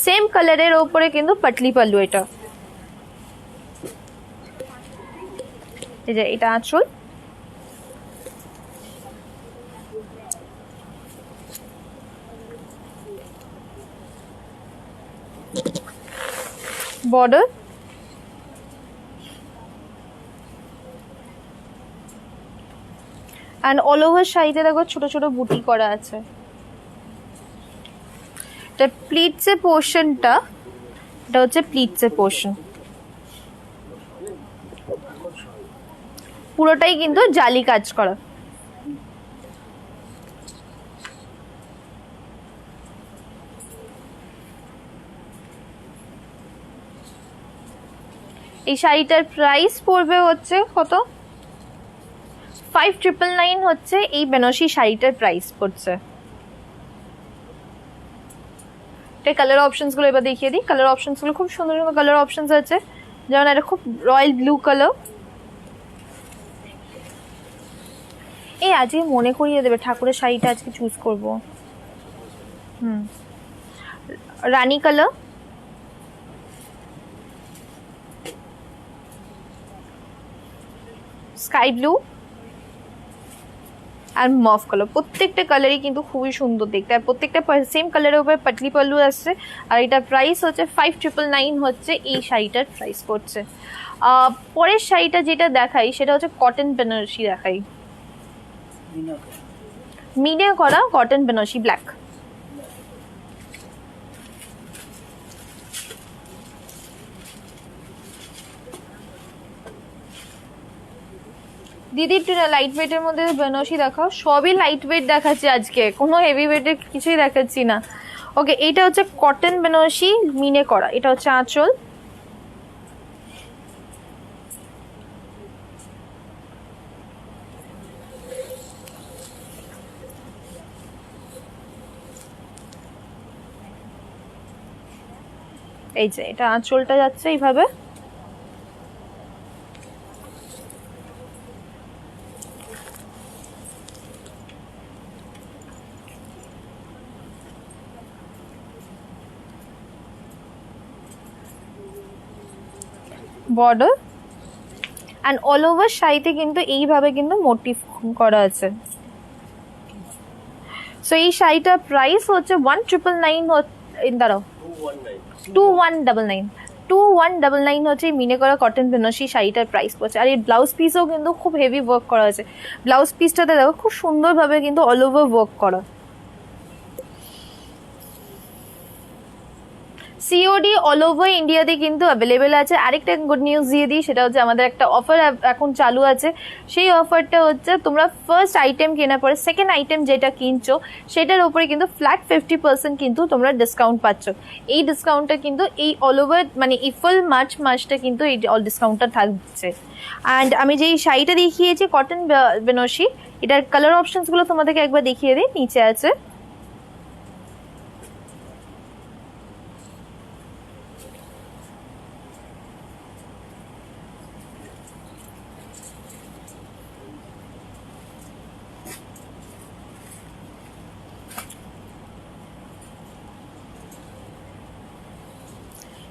সেম কালারের ওপরে কিন্তু পাটলি পাল্লু। এটা এই যে এটা আঁচল, বর্ডার, অ্যান্ড অল ওভার শাড়িতে দেখো ছোট ছোট বুটি করা আছে। এটা প্লিটসের পোর্শনটা, এটা হচ্ছে প্লিটসের পোর্শন, পুরোটাই কিন্তু জালি কাজ করা। এই শাড়িটার প্রাইস পড়বে হচ্ছে কত? 5999 হচ্ছে এই বেনারসি শাড়িটার প্রাইস পড়ছে। এটা কালার অপশনস গুলো এবার দেখিয়ে দিই। কালার অপশনস গুলো খুব সুন্দর সুন্দর কালার অপশনস আছে, যেমন এটা খুব রয়্যাল ব্লু কালার। এই আজকে মনে করিয়ে দেবে ঠাকুরের শাড়িটা আজকে চুজ করব। রানী কালার, স্কাই ব্লু আর মফ কালার। প্রত্যেকটা কালারই কিন্তু খুবই সুন্দর দেখতে, আর প্রত্যেকটা সেম কালারের উপরে পাটলি পাল্লু আসছে। আর এটার প্রাইস হচ্ছে 5999 হচ্ছে এই শাড়িটার প্রাইস পড়ছে। পরের শাড়িটা যেটা দেখাই সেটা হচ্ছে কটন বেনারসি দেখাই, মিনে করা কটন বেনারসি ব্ল্যাক। দিদি একটু লাইট ওয়েটের মধ্যে বেনারসি দেখাও। সবই লাইট ওয়েট দেখাচ্ছি আজকে, কোনো হেভি ওয়েটের কিছুই দেখাচ্ছি না। ওকে, এটা হচ্ছে কটন বেনারসি মিনে করা, এটা হচ্ছে আঁচল। এই যে এটা আঁচলটা যাচ্ছে এইভাবে। বর্ডার অ্যান্ড অল ওভার শাড়িতে কিন্তু এইভাবে কিন্তু মোটিভ করা আছে। সো এই শাড়িটার প্রাইস হচ্ছে 1999 দাঁড়াও 2199 2199 হচ্ছে মিনে করা কটন বেনারসি শাড়িটার প্রাইস পড়ছে। আর এই ব্লাউজ পিসও কিন্তু খুব হেভি ওয়ার্ক করা আছে। ব্লাউজ পিসটাতে দেখো খুব সুন্দরভাবে কিন্তু অল ওভার ওয়ার্ক করা। সিওডি অল ওভার ইন্ডিয়াতে কিন্তু অ্যাভেলেবেল আছে। আরেকটা গুড নিউজ দিয়ে দিই, সেটা হচ্ছে আমাদের একটা অফার এখন চালু আছে। সেই অফারটা হচ্ছে তোমরা ফার্স্ট আইটেম কেনার পরে সেকেন্ড আইটেম যেটা কিনছো সেটার উপরে কিন্তু ফ্ল্যাট 50% কিন্তু তোমরা ডিসকাউন্ট পাচ্ছ। এই ডিসকাউন্টটা কিন্তু এই অল ওভার মানে এই ফুল মার্চ মাসটা কিন্তু এই ডিসকাউন্টটা থাকছে। অ্যান্ড আমি যেই শাড়িটা দেখিয়েছি কটন বেনারসি, এটার কালার অপশনসগুলো তোমাদেরকে একবার দেখিয়ে দিই, নিচে আছে।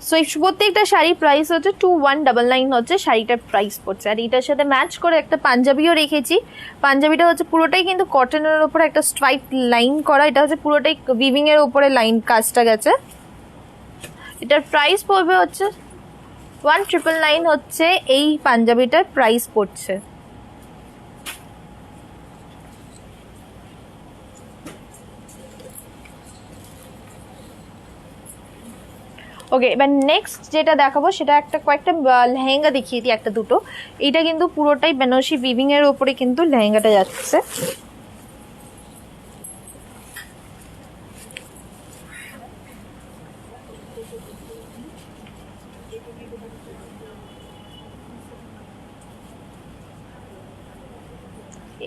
সো এই প্রত্যেকটা শাড়ি প্রাইস হচ্ছে 2199 হচ্ছে শাড়িটার প্রাইস পড়ছে। আর এটার সাথে ম্যাচ করে একটা পাঞ্জাবিও রেখেছি। পাঞ্জাবিটা হচ্ছে পুরোটাই কিন্তু কটনের ওপরে একটা স্ট্রাইপ লাইন করা। এটা হচ্ছে পুরোটাই উইভিং এর ওপরে লাইন কাজটা গেছে। এটার প্রাইস পড়বে হচ্ছে 1999 হচ্ছে এই পাঞ্জাবিটার প্রাইস পড়ছে। ওকে, এবার নেক্সট যেটা দেখাবো সেটা কয়েকটা লেহেঙ্গা দেখিয়ে দিই, একটা দুটো। এটা কিন্তু পুরোটাই বেনারসি উইভিং এর উপরে কিন্তু লেহেঙ্গাটা যাচ্ছে।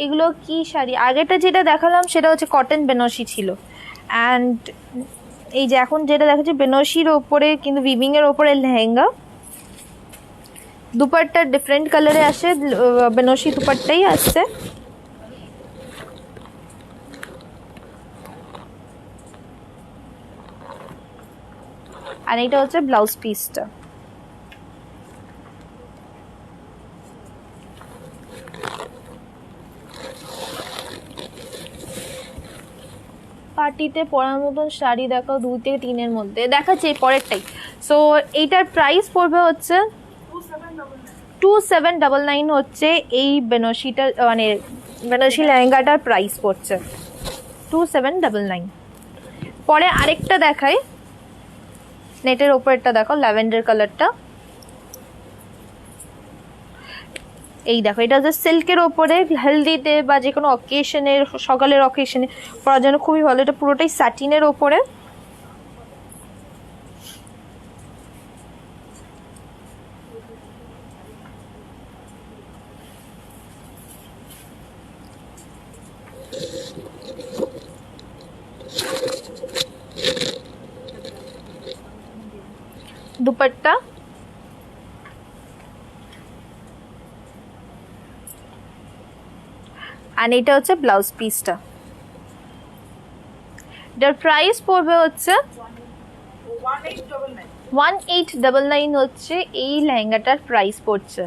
এগুলো কি শাড়ি, আগেটা যেটা দেখালাম সেটা হচ্ছে কটন বেনারসি ছিল। অ্যান্ড এই যে এখন যেটা দেখাচ্ছি বেনারসির ওপরে কিন্তু উইভিং এর ওপরে লেহেঙ্গা। দুপাট্টা ডিফারেন্ট কালারে আসে, বেনারসি দুপাট্টাই আসছে। আর এটা হচ্ছে ব্লাউজ পিসটা। পার্টিতে পরার মতন শাড়ি দেখাও 2 থেকে 3-এর মধ্যে দেখাচ্ছে এই পরেরটাই। সো এইটার প্রাইস পড়বে হচ্ছে 2799 হচ্ছে এই বেনারসিটার মানে বেনারসি লেহেঙ্গাটার প্রাইস পড়ছে 2799। পরে আরেকটা দেখাই, নেটের ওপরটা দেখো ল্যাভেন্ডার কালারটা। এই দেখো এটা হচ্ছে সিল্কের ওপরে হেলদিতে বা যে কোনো অকেশনের সকালের অকেশনে পরার জন্য খুবই ভালো। এটা পুরোটাই স্যাটিনের ওপরে। দুপাট্টা আর এটা হচ্ছে ব্লাউজ পিসটা। এটার প্রাইস পড়বে হচ্ছে 1899 হচ্ছে এই লেহেঙ্গাটার প্রাইস পড়ছে।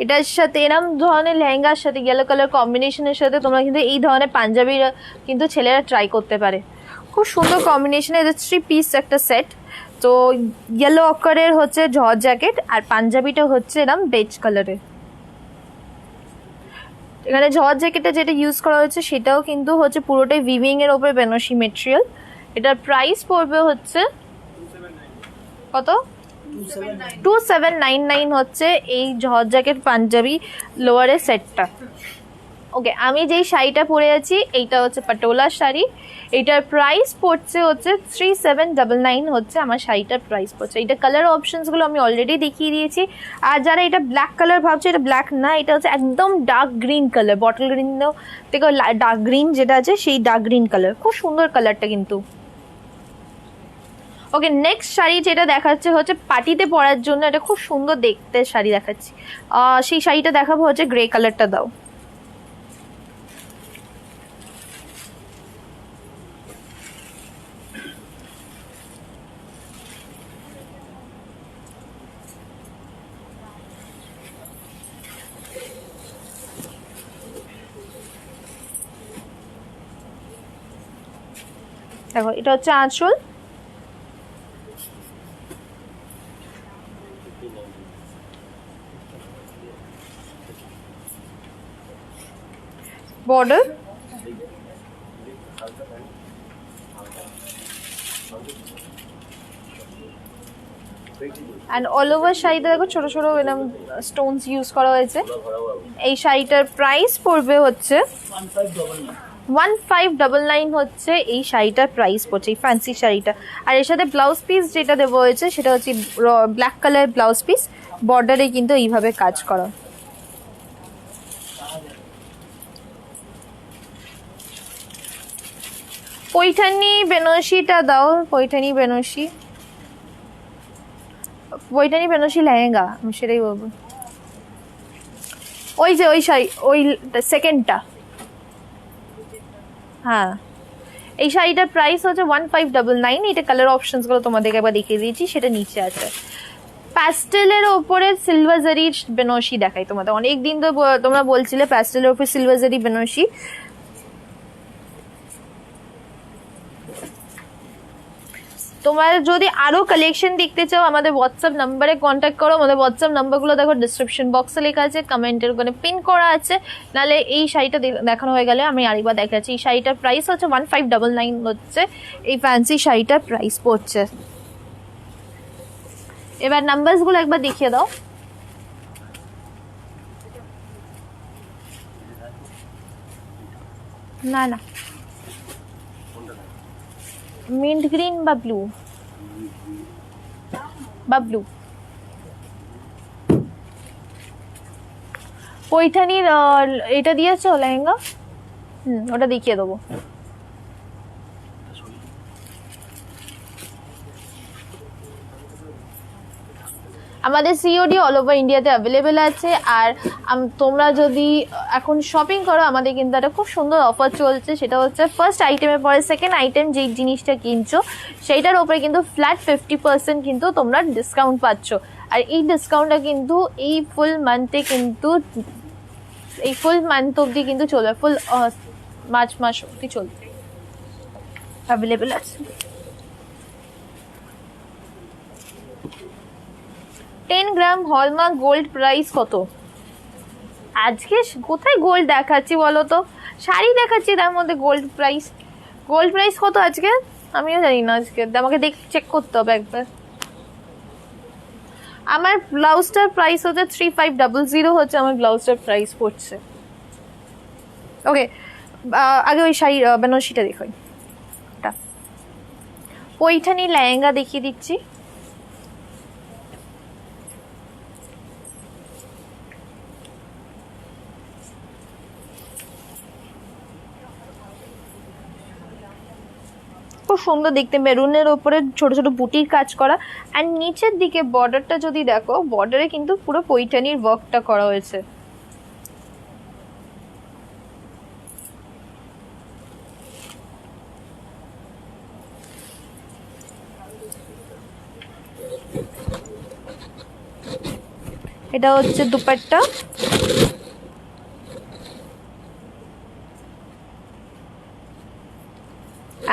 এটার সাথে এরম ধরনের লেহেঙ্গার সাথে ইয়েলো কালার কম্বিনেশনের সাথে তোমরা কিন্তু এই ধরনের পাঞ্জাবি কিন্তু ছেলেরা ট্রাই করতে পারে। খুব সুন্দর কম্বিনেশন। এটা 3 পিস একটা সেট। তো ইয়েলো অকারের হচ্ছে জর্জ জ্যাকেট আর পাঞ্জাবিটা হচ্ছে এরম বেজ কালারের। এখানে জর্জ জ্যাকেটটা যেটা ইউজ করা হয়েছে সেটাও কিন্তু হচ্ছে পুরোটাই উইভিং এর উপরে বেনারসি মেটেরিয়াল। এটার প্রাইস পড়বে হচ্ছে কত 2799 হচ্ছে এই জর্জ জ্যাকেট পাঞ্জাবি লোয়ারের সেটটা। ওকে, আমি যেই শাড়িটা পরে আছি এইটা হচ্ছে পাটোলা শাড়ি। এটার প্রাইস পড়ছে হচ্ছে 3799 হচ্ছে আমার শাড়িটার প্রাইস পড়ছে। এটা কালার অপশনসগুলো আমি অলরেডি দেখিয়ে দিয়েছি। আর যারা এটা ব্ল্যাক কালার ভাবছে, এটা ব্ল্যাক না, এটা হচ্ছে একদম dark green colour, bottle green থেকে ডার্ক গ্রিন যেটা আছে সেই ডার্ক গ্রিন কালার। খুব সুন্দর কালারটা কিন্তু। ওকে, নেক্সট শাড়ি যেটা দেখাচ্ছে হচ্ছে পার্টিতে পরার জন্য, এটা খুব সুন্দর দেখতে শাড়ি দেখাচ্ছি। সেই শাড়িটা দেখাবো হচ্ছে গ্রে কালারটা দাও। দেখো এটা হচ্ছে আঁচল, বর্ডার, অ্যান্ড অল ওভার শাড়িতে দেখো ছোট ছোট এরকম স্টোনস ইউজ করা হয়েছে। এই শাড়িটার প্রাইস পড়বে হচ্ছে 1599 হচ্ছে এই শাড়িটার প্রাইস পড়ছে, এই ফ্যান্সি শাড়িটা। আর এর সাথে ব্লাউজ পিস যেটা দেওয়া হয়েছে সেটা হচ্ছে ব্ল্যাক কালার ব্লাউজ পিস, বর্ডারে কিন্তু এইভাবে কাজ করা। পৈঠানি বেনারসিটা দাও, পৈঠানি বেনারসি, পৈঠানি বেনারসি লেহেঙ্গা, আমি সেটাই বলবো। ওই যে ওই শাড়ি, ওই সেকেন্ডটা, হ্যাঁ এই শাড়িটার প্রাইস হচ্ছে 1599। এটা কালার অপশনসগুলো তোমাদেরকে একবার দেখিয়ে দিয়েছি, সেটা নিচে আছে। প্যাস্টেলের ওপরে সিলভার জারির বেনারসি দেখাই তোমাদের, অনেক দিন তো তোমরা বলছিলে প্যাস্টেলের ওপরে সিলভার জারি বেনারসি। তোমার যদি আরো কালেকশন দেখতে চাও আমাদের হোয়াটসঅ্যাপ নাম্বারে কন্ট্যাক্ট করো। আমাদের হোয়াটসঅ্যাপ নাম্বারগুলো দেখো ডিসক্রিপশন বক্সে লেখা আছে, কমেন্টের ওখানে পিন করা আছে। নাহলে এই শাড়িটা দেখানো হয়ে গেলে আমি আরেকবার দেখাচ্ছি। এই শাড়িটার প্রাইস হচ্ছে 1599 হচ্ছে এই ফ্যান্সি শাড়িটার প্রাইস পড়ছে। এবার নাম্বারসগুলো একবার দেখিয়ে দাও। না না, মিন্ট গ্রিন বা ব্লু, বা ব্লু। পৈঠানির এটা দিয়েছো লেহেঙ্গা, ওটা দেখিয়ে দেবো। আমাদের সিওডি অল ওভার ইন্ডিয়াতে অ্যাভেলেবেল আছে। আর তোমরা যদি এখন শপিং করো আমাদের কিন্তু একটা খুব সুন্দর অফার চলছে, সেটা হচ্ছে ফার্স্ট আইটেমের পরে সেকেন্ড আইটেম যেই জিনিসটা কিনছো সেইটার ওপরে কিন্তু ফ্ল্যাট 50% কিন্তু তোমরা ডিসকাউন্ট পাচ্ছ। আর এই ডিসকাউন্টটা কিন্তু এই ফুল মান্থে কিন্তু, এই ফুল মান্থ অবধি কিন্তু চলবে, ফুল মার্চ মাস অবধি চলবে, অ্যাভেলেবেল আছে। 10 গ্রাম হলমার্ক গোল্ড প্রাইস কত? আজকে কোথায় গোল্ড দেখাচ্ছি বলো তো, শাড়ি দেখাচ্ছি তার মধ্যে গোল্ড প্রাইস। গোল্ড প্রাইস কত আজকে আমিও জানি না, আজকে আমাকে চেক করতে হবে একবার। আমার ব্লাউজটার প্রাইস হচ্ছে 3500 হচ্ছে আমার ব্লাউজটার প্রাইস পড়ছে। ওকে, আগে ওই শাড়ি বেনারসিটা দেখো, পৈঠানি লেহেঙ্গা দেখিয়ে দিচ্ছি। খুব সুন্দর দেখতে, মেরুনের ওপরে ছোট ছোট বুটির কাজ করা। আর নিচের দিকে বর্ডারটা যদি দেখো, বর্ডারে কিন্তু পুরো পৈঠানির ওয়ার্কটা করা হয়েছে। এটা হচ্ছে দুপাট্টা,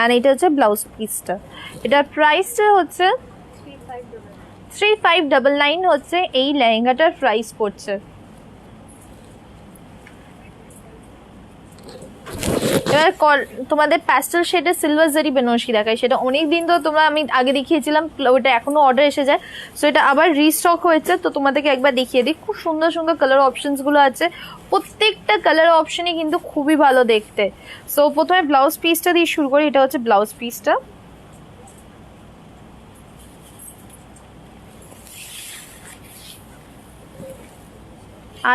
আর এটা হচ্ছে ব্লাউজ পিসটা। এটার প্রাইসটা হচ্ছে 3599 হচ্ছে এই লেহেঙ্গাটার প্রাইস পড়ছে। এবার তোমাদের প্যাস্টেল শেডের সিলভার জারি বেনারসি দেখাই, সেটা অনেক দিন তো তোমরা, আমি আগে দেখিয়েছিলাম, ওটা এখনো অর্ডার এসে যায়, সো এটা আবার রিস্টক হয়েছে, তো তোমাদেরকে একবার দেখিয়ে দিই। খুব সুন্দর সুন্দর কালার অপশনসগুলো আছে, প্রত্যেকটা কালার অপশনই কিন্তু খুবই ভালো দেখতে। সো প্রথমে ব্লাউজ পিসটা দিয়ে শুরু করি। এটা হচ্ছে ব্লাউজ পিসটা,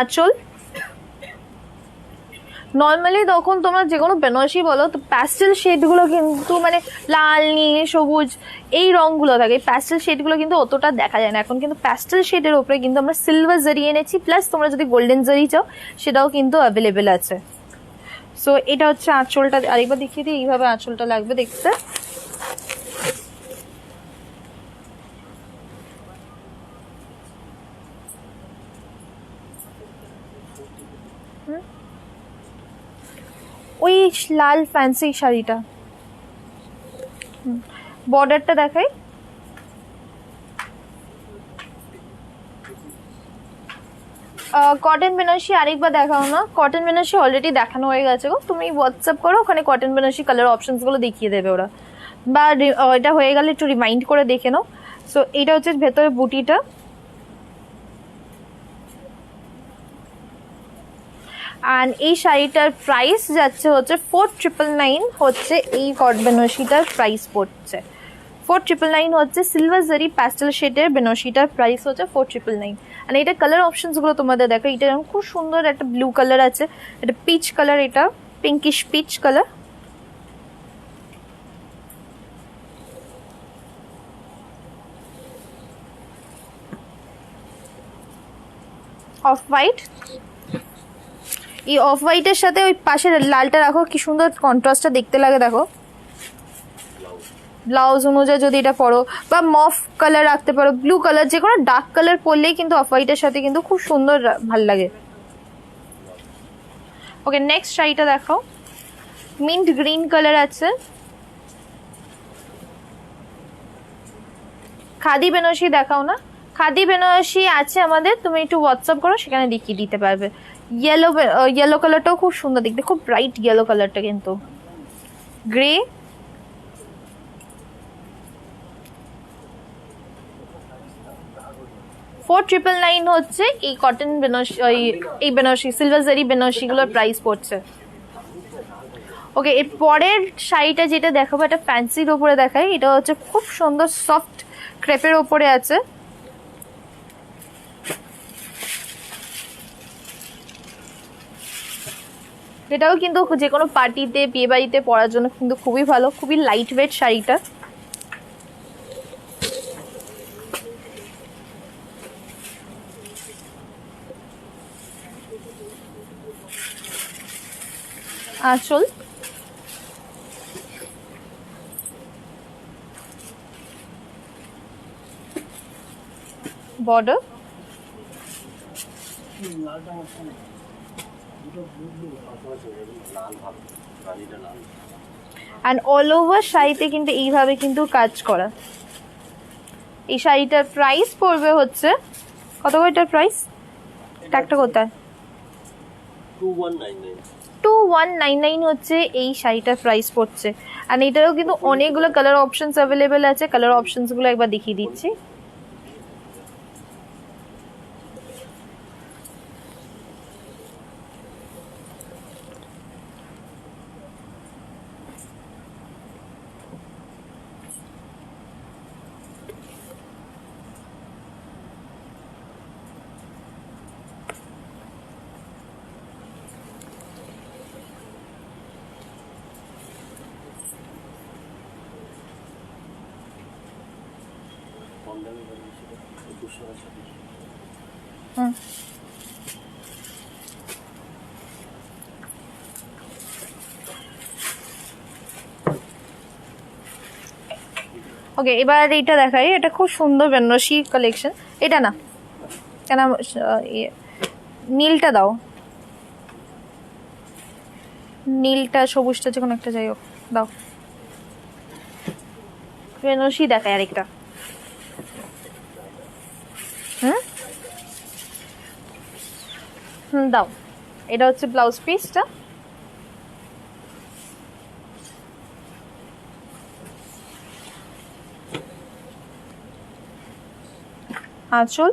আঁচল। নর্মালি তখন তোমরা যে কোনো বেনারসি বলো তো প্যাস্টেল শেডগুলো কিন্তু মানে লাল, নীল, সবুজ এই রঙগুলো থাকে, প্যাস্টেল শেডগুলো কিন্তু অতটা দেখা যায় না। এখন কিন্তু প্যাস্টেল শেডের ওপরে কিন্তু আমরা সিলভার জারি এনেছি, প্লাস তোমরা যদি গোল্ডেন জারি চাও সেটাও কিন্তু অ্যাভেলেবেল আছে। সো এটা হচ্ছে আঁচলটা, আরেকবার দেখিয়ে দিই, এইভাবে আঁচলটা লাগবে দেখতে। ওই লাল ফ্যান্সি শাড়িটা, বর্ডারটা দেখাই, কটন বেনারসি আরেকবার দেখাও না। কটন বেনারসি অলরেডি দেখানো হয়ে গেছে গো, তুমি হোয়াটসঅ্যাপ করো, ওখানে কটন বেনারসি কালার অপশনস গুলো দেখিয়ে দেবে ওরা, বা এটা হয়ে গেলে একটু রিমাইন্ড করে দেখে নাও। সো এইটা হচ্ছে ভেতরে বুটিটা, আর এই শাড়িটার প্রাইস যাচ্ছে হচ্ছে 4999 হচ্ছে, এই কট বেনারসিটার প্রাইস পড়ছে 4999 হচ্ছে। সিলভার জারি প্যাস্টেল শেডের বেনারসিটার প্রাইস হচ্ছে 4999। আর এটা কালার অপশনস গুলো তোমাদের দেখো, এটা খুব সুন্দর একটা ব্লু কালার আছে, এটা পিচ কালার, এটা pinkish peach colour, off white. এই অফ হোয়াইটের সাথে ওই পাশের লালটা রাখো, কি সুন্দর কন্ট্রাস্টটা দেখতে লাগে দেখো। ব্লাউজ অনুযায়ী যদি এটা পরো, বা মফ কালার রাখতে পারো, ব্লু কালার, যে কোনো ডার্ক কালার পরলেই কিন্তু অফ হোয়াইটের সাথে কিন্তু খুব সুন্দর ভাল লাগে। ওকে, নেক্সট শাড়িটা দেখো, মিন্ট গ্রিন কালার আছে, খাদি বেনারসি দেখাও না। খাদি বেনারসি আছে আমাদের, তুমি একটু হোয়াটসঅ্যাপ করো, সেখানে দেখিয়ে দিতে পারবে। ইয়েলো কালারটাও খুব সুন্দর দেখতে, খুব ব্রাইট ইয়েলো কালারটা, কিন্তু গ্রে, 4999 হচ্ছে এই কটন বেনারসি, এই বেনারসি সিলভার জারি বেনারসিগুলোর প্রাইস পড়ছে। ওকে, এর পরের শাড়িটা যেটা দেখাবো, এটা ফ্যান্সির ওপরে দেখাই, এটা হচ্ছে খুব সুন্দর সফট ক্রেপের ওপরে আছে। এটাও কিন্তু যে কোনো পার্টিতে, বিয়ে বাড়িতে পরার জন্য কিন্তু খুবই ভালো, খুবই লাইট ওয়েট শাড়িটা। আঁচল, বর্ডার, অ্যান্ড অল ওভার শাড়িতে কিন্তু এইভাবে কিন্তু কাজ করা। এই শাড়িটার প্রাইস পড়বে হচ্ছে কত করে? এটার প্রাইস ট্যাগটা কোথায়? 2199 হচ্ছে এই শাড়িটার প্রাইস পড়ছে। আর এটারও কিন্তু অনেকগুলো কালার অপশনস অ্যাভেলেবেল আছে, কালার অপশনস গুলো একবার দেখিয়ে দিচ্ছি। ওকে, এবার এইটা দেখাই, এটা খুব সুন্দর বেনারসি কালেকশন। এটা না কেন, নীলটা দাও, নীলটা সবুজটা যে কোনো একটা, যাই হোক দাও। বেনারসি দেখায় আরেকটা, দাও। এটা হচ্ছে ব্লাউজ পিসটা, আঁচল,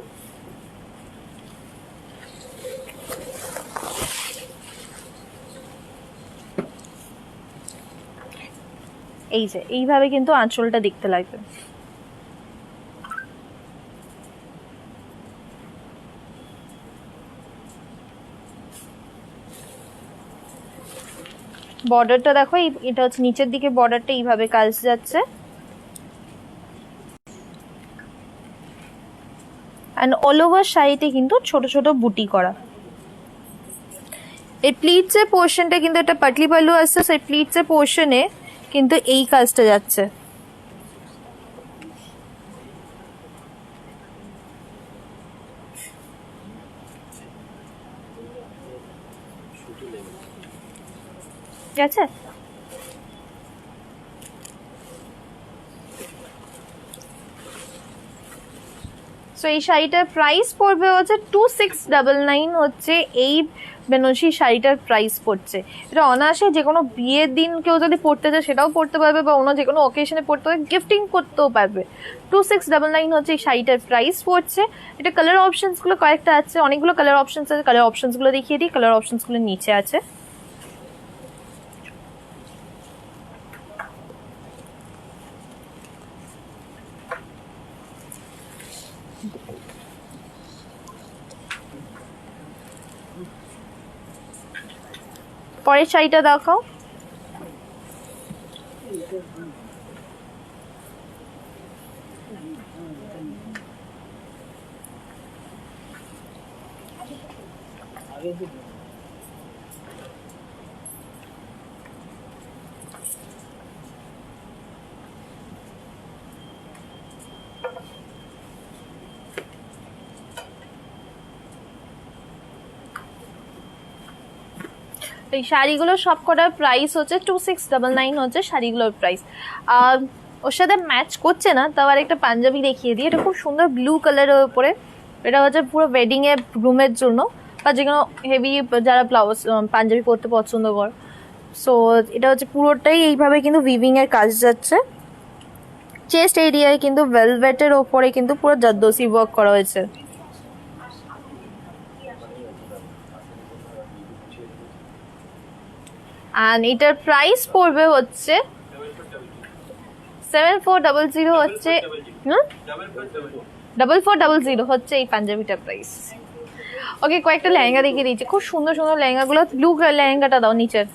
এই যে এইভাবে কিন্তু আঁচলটা দেখতে লাগবে। বর্ডারটা দেখো, এটা হচ্ছে নিচের দিকে বর্ডারটা এইভাবে কাজ যাচ্ছে, অ্যান্ড অল ওভার শাড়িতে কিন্তু ছোট ছোট বুটি করা। এই প্লিটসের পোর্শনটা কিন্তু একটা পাটলি পাল্লু আসছে, সেই প্লিটসের পোর্শনে কিন্তু এই কাজটা যাচ্ছে। ঠিক আছে, সো এই শাড়িটার প্রাইস পড়বে হচ্ছে 2699 হচ্ছে এই বেনারসি শাড়িটার প্রাইস পড়ছে। এটা অনায়াসে যে কোনো বিয়ের দিন কেউ যদি পড়তে চায় সেটাও পড়তে পারবে, বা অন্য যে কোনো অকেশনে পড়তে পারবে, গিফটিং করতেও পারবে। 2699 হচ্ছে এই শাড়িটার প্রাইস পড়ছে। এটা কালার অপশনসগুলো কয়েকটা আছে, অনেকগুলো কালার অপশনস আছে। কালার অপশনসগুলো দেখিয়ে দিই। কালার অপশনসগুলো নিচে আছে। পরের শাড়িটা দেখাও। এই শাড়িগুলো সব কটার প্রাইস হচ্ছে 2699 হচ্ছে শাড়িগুলোর প্রাইস। ওর সাথে ম্যাচ করছে না, তাও আর একটা পাঞ্জাবি দেখিয়ে দিই। এটা খুব সুন্দর ব্লু কালারের উপরে। এটা হচ্ছে পুরো ওয়েডিং এ রুমের জন্য, বা যে কোনো হেভি যারা ব্লাউজ পাঞ্জাবি পরতে পছন্দ করে। সো এটা হচ্ছে পুরোটাই এইভাবে কিন্তু উইভিং এর কাজ যাচ্ছে। চেস্ট এরিয়ায় কিন্তু ভেলভেটের ওপরে কিন্তু পুরো জারদোসি ওয়ার্ক করা হয়েছে। আর এটার প্রাইস পড়বে হচ্ছে 7400 হচ্ছে 4400 হচ্ছে এই পাঞ্জাবিটার প্রাইস। ওকে, কয়েকটা লেহেঙ্গা দেখিয়ে দিচ্ছি। খুব সুন্দর সুন্দর লেহেঙ্গাগুলো। ব্লু কালার লেহেঙ্গাটা দাও নিচের।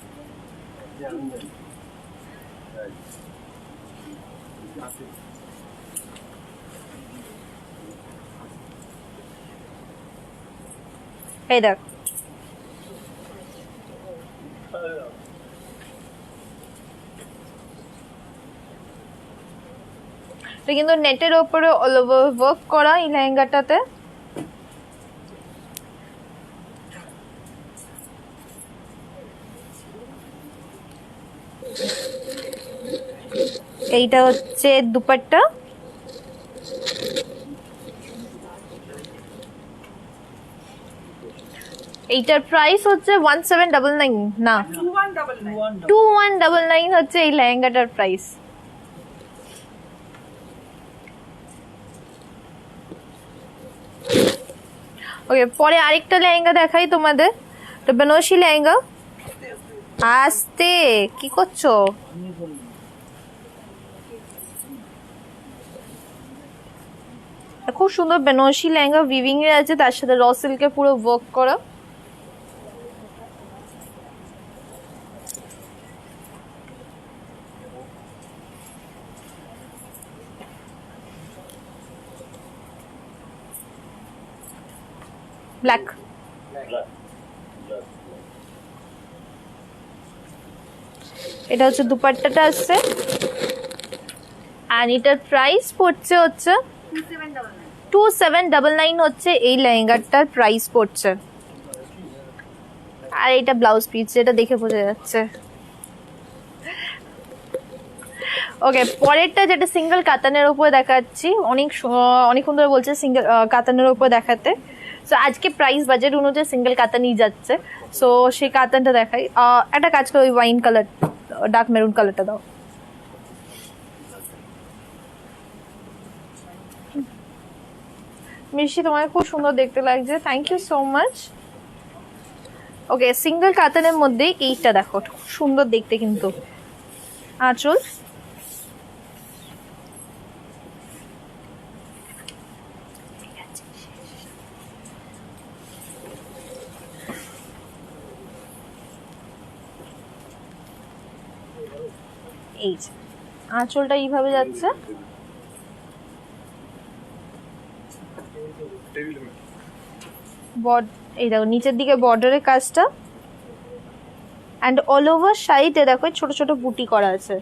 এই দেখ, এটা কিন্তু নেটের ওপরে অল ওভার ওয়ার্ক করা এই লেহেঙ্গাটাতে। এইটা হচ্ছে দুপাট্টা। এইটার প্রাইস হচ্ছে 1799 না 2199 হচ্ছে এই লেহেঙ্গাটার প্রাইস। ওকে, পরে আরেকটা লেহেঙ্গা দেখাই তোমাদের। তো বেনারসি লেহেঙ্গা। আস্তে, কি করছো? খুব সুন্দর বেনারসি লেহেঙ্গা, উইভিং এ আছে, তার সাথে র সিল্কে পুরো ওয়ার্ক করা। ব্ল্যাক। এটা হচ্ছে দুপাট্টাটা আসছে। আর এটার প্রাইস পড়ছে হচ্ছে 2799 হচ্ছে এই লেহেঙ্গাটার প্রাইস পড়ছে। আর এটা ব্লাউজ পিস, যেটা দেখে বোঝা যাচ্ছে। ওকে, পরেরটা যেটা সিঙ্গেল কাতানের উপর দেখাচ্ছি। অনেকক্ষণ ধরে বলছে সিঙ্গেল কাতানের উপর দেখাতে। সো আজকে প্রাইস বাজেট অনুযায়ী সিঙ্গেল কাতানই যাচ্ছে। সো সেই কাতানটা দেখাই। একটা কাজ করে ওই ওয়াইন কালার, ডার্ক মেরুন কালারটা দাও। মিষ্টি, তোমাকে খুব সুন্দর দেখতে লাগছে, thank you so much. Okay, single কাতানের মধ্যে এইটা দেখো, খুব সুন্দর দেখতে কিন্তু। আঁচল, এই আঁচলটা এইভাবে যাচ্ছে। এই দেখো নিচের দিকে বর্ডারের কাজটা, এন্ড অল ওভার সাইডে দেখো ছোট ছোট বুটি করা আছে।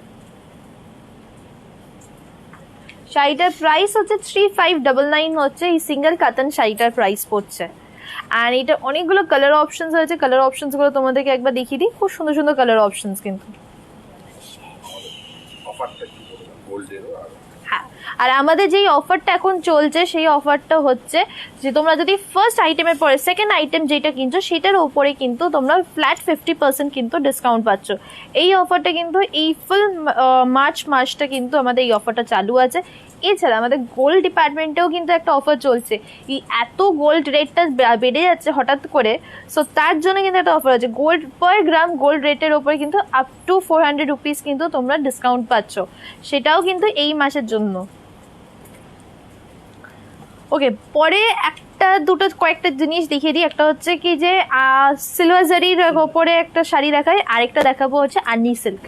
শাড়িটার প্রাইস হচ্ছে 3599 হচ্ছে এই সিঙ্গেল কাতান শাড়িটার প্রাইস পড়ছে। আর এটা অনেকগুলো কালার অপশনস হয়েছে। কালার অপশনস গুলো তোমাদেরকে একবার দেখিয়ে দিই। খুব সুন্দর সুন্দর কালার অপশনস কিন্তু। হ্যাঁ, আর আমাদের যেই অফারটা এখন চলছে সেই অফারটা হচ্ছে যে তোমরা যদি ফার্স্ট আইটেমের পরে সেকেন্ড আইটেম যেটা কিনছো সেটার উপরে কিন্তু তোমরা ফ্ল্যাট 50% কিন্তু ডিসকাউন্ট পাচ্ছ। এই অফারটা কিন্তু এই ফুল মার্চ মাসটা কিন্তু আমাদের এই অফারটা চালু আছে। এছাড়া আমাদের গোল্ড ডিপার্টমেন্টেও কিন্তু একটা অফার চলছে। এই এত গোল্ড রেটটা বেড়ে যাচ্ছে হঠাৎ করে, সো তার জন্য কিন্তু একটা অফার আছে। গোল্ড পার গ্রাম গোল্ড রেটের ওপরে কিন্তু আপ টু 400 রুপিস কিন্তু তোমরা ডিসকাউন্ট পাচ্ছ, সেটাও কিন্তু এই মাসের জন্য। ওকে, পরে একটা দুটো কয়েকটা জিনিস দেখিয়ে দিই। একটা হচ্ছে কি যে সিলভার জারির ওপরে একটা শাড়ি দেখাই, আরেকটা দেখাবো হচ্ছে আনি সিল্ক।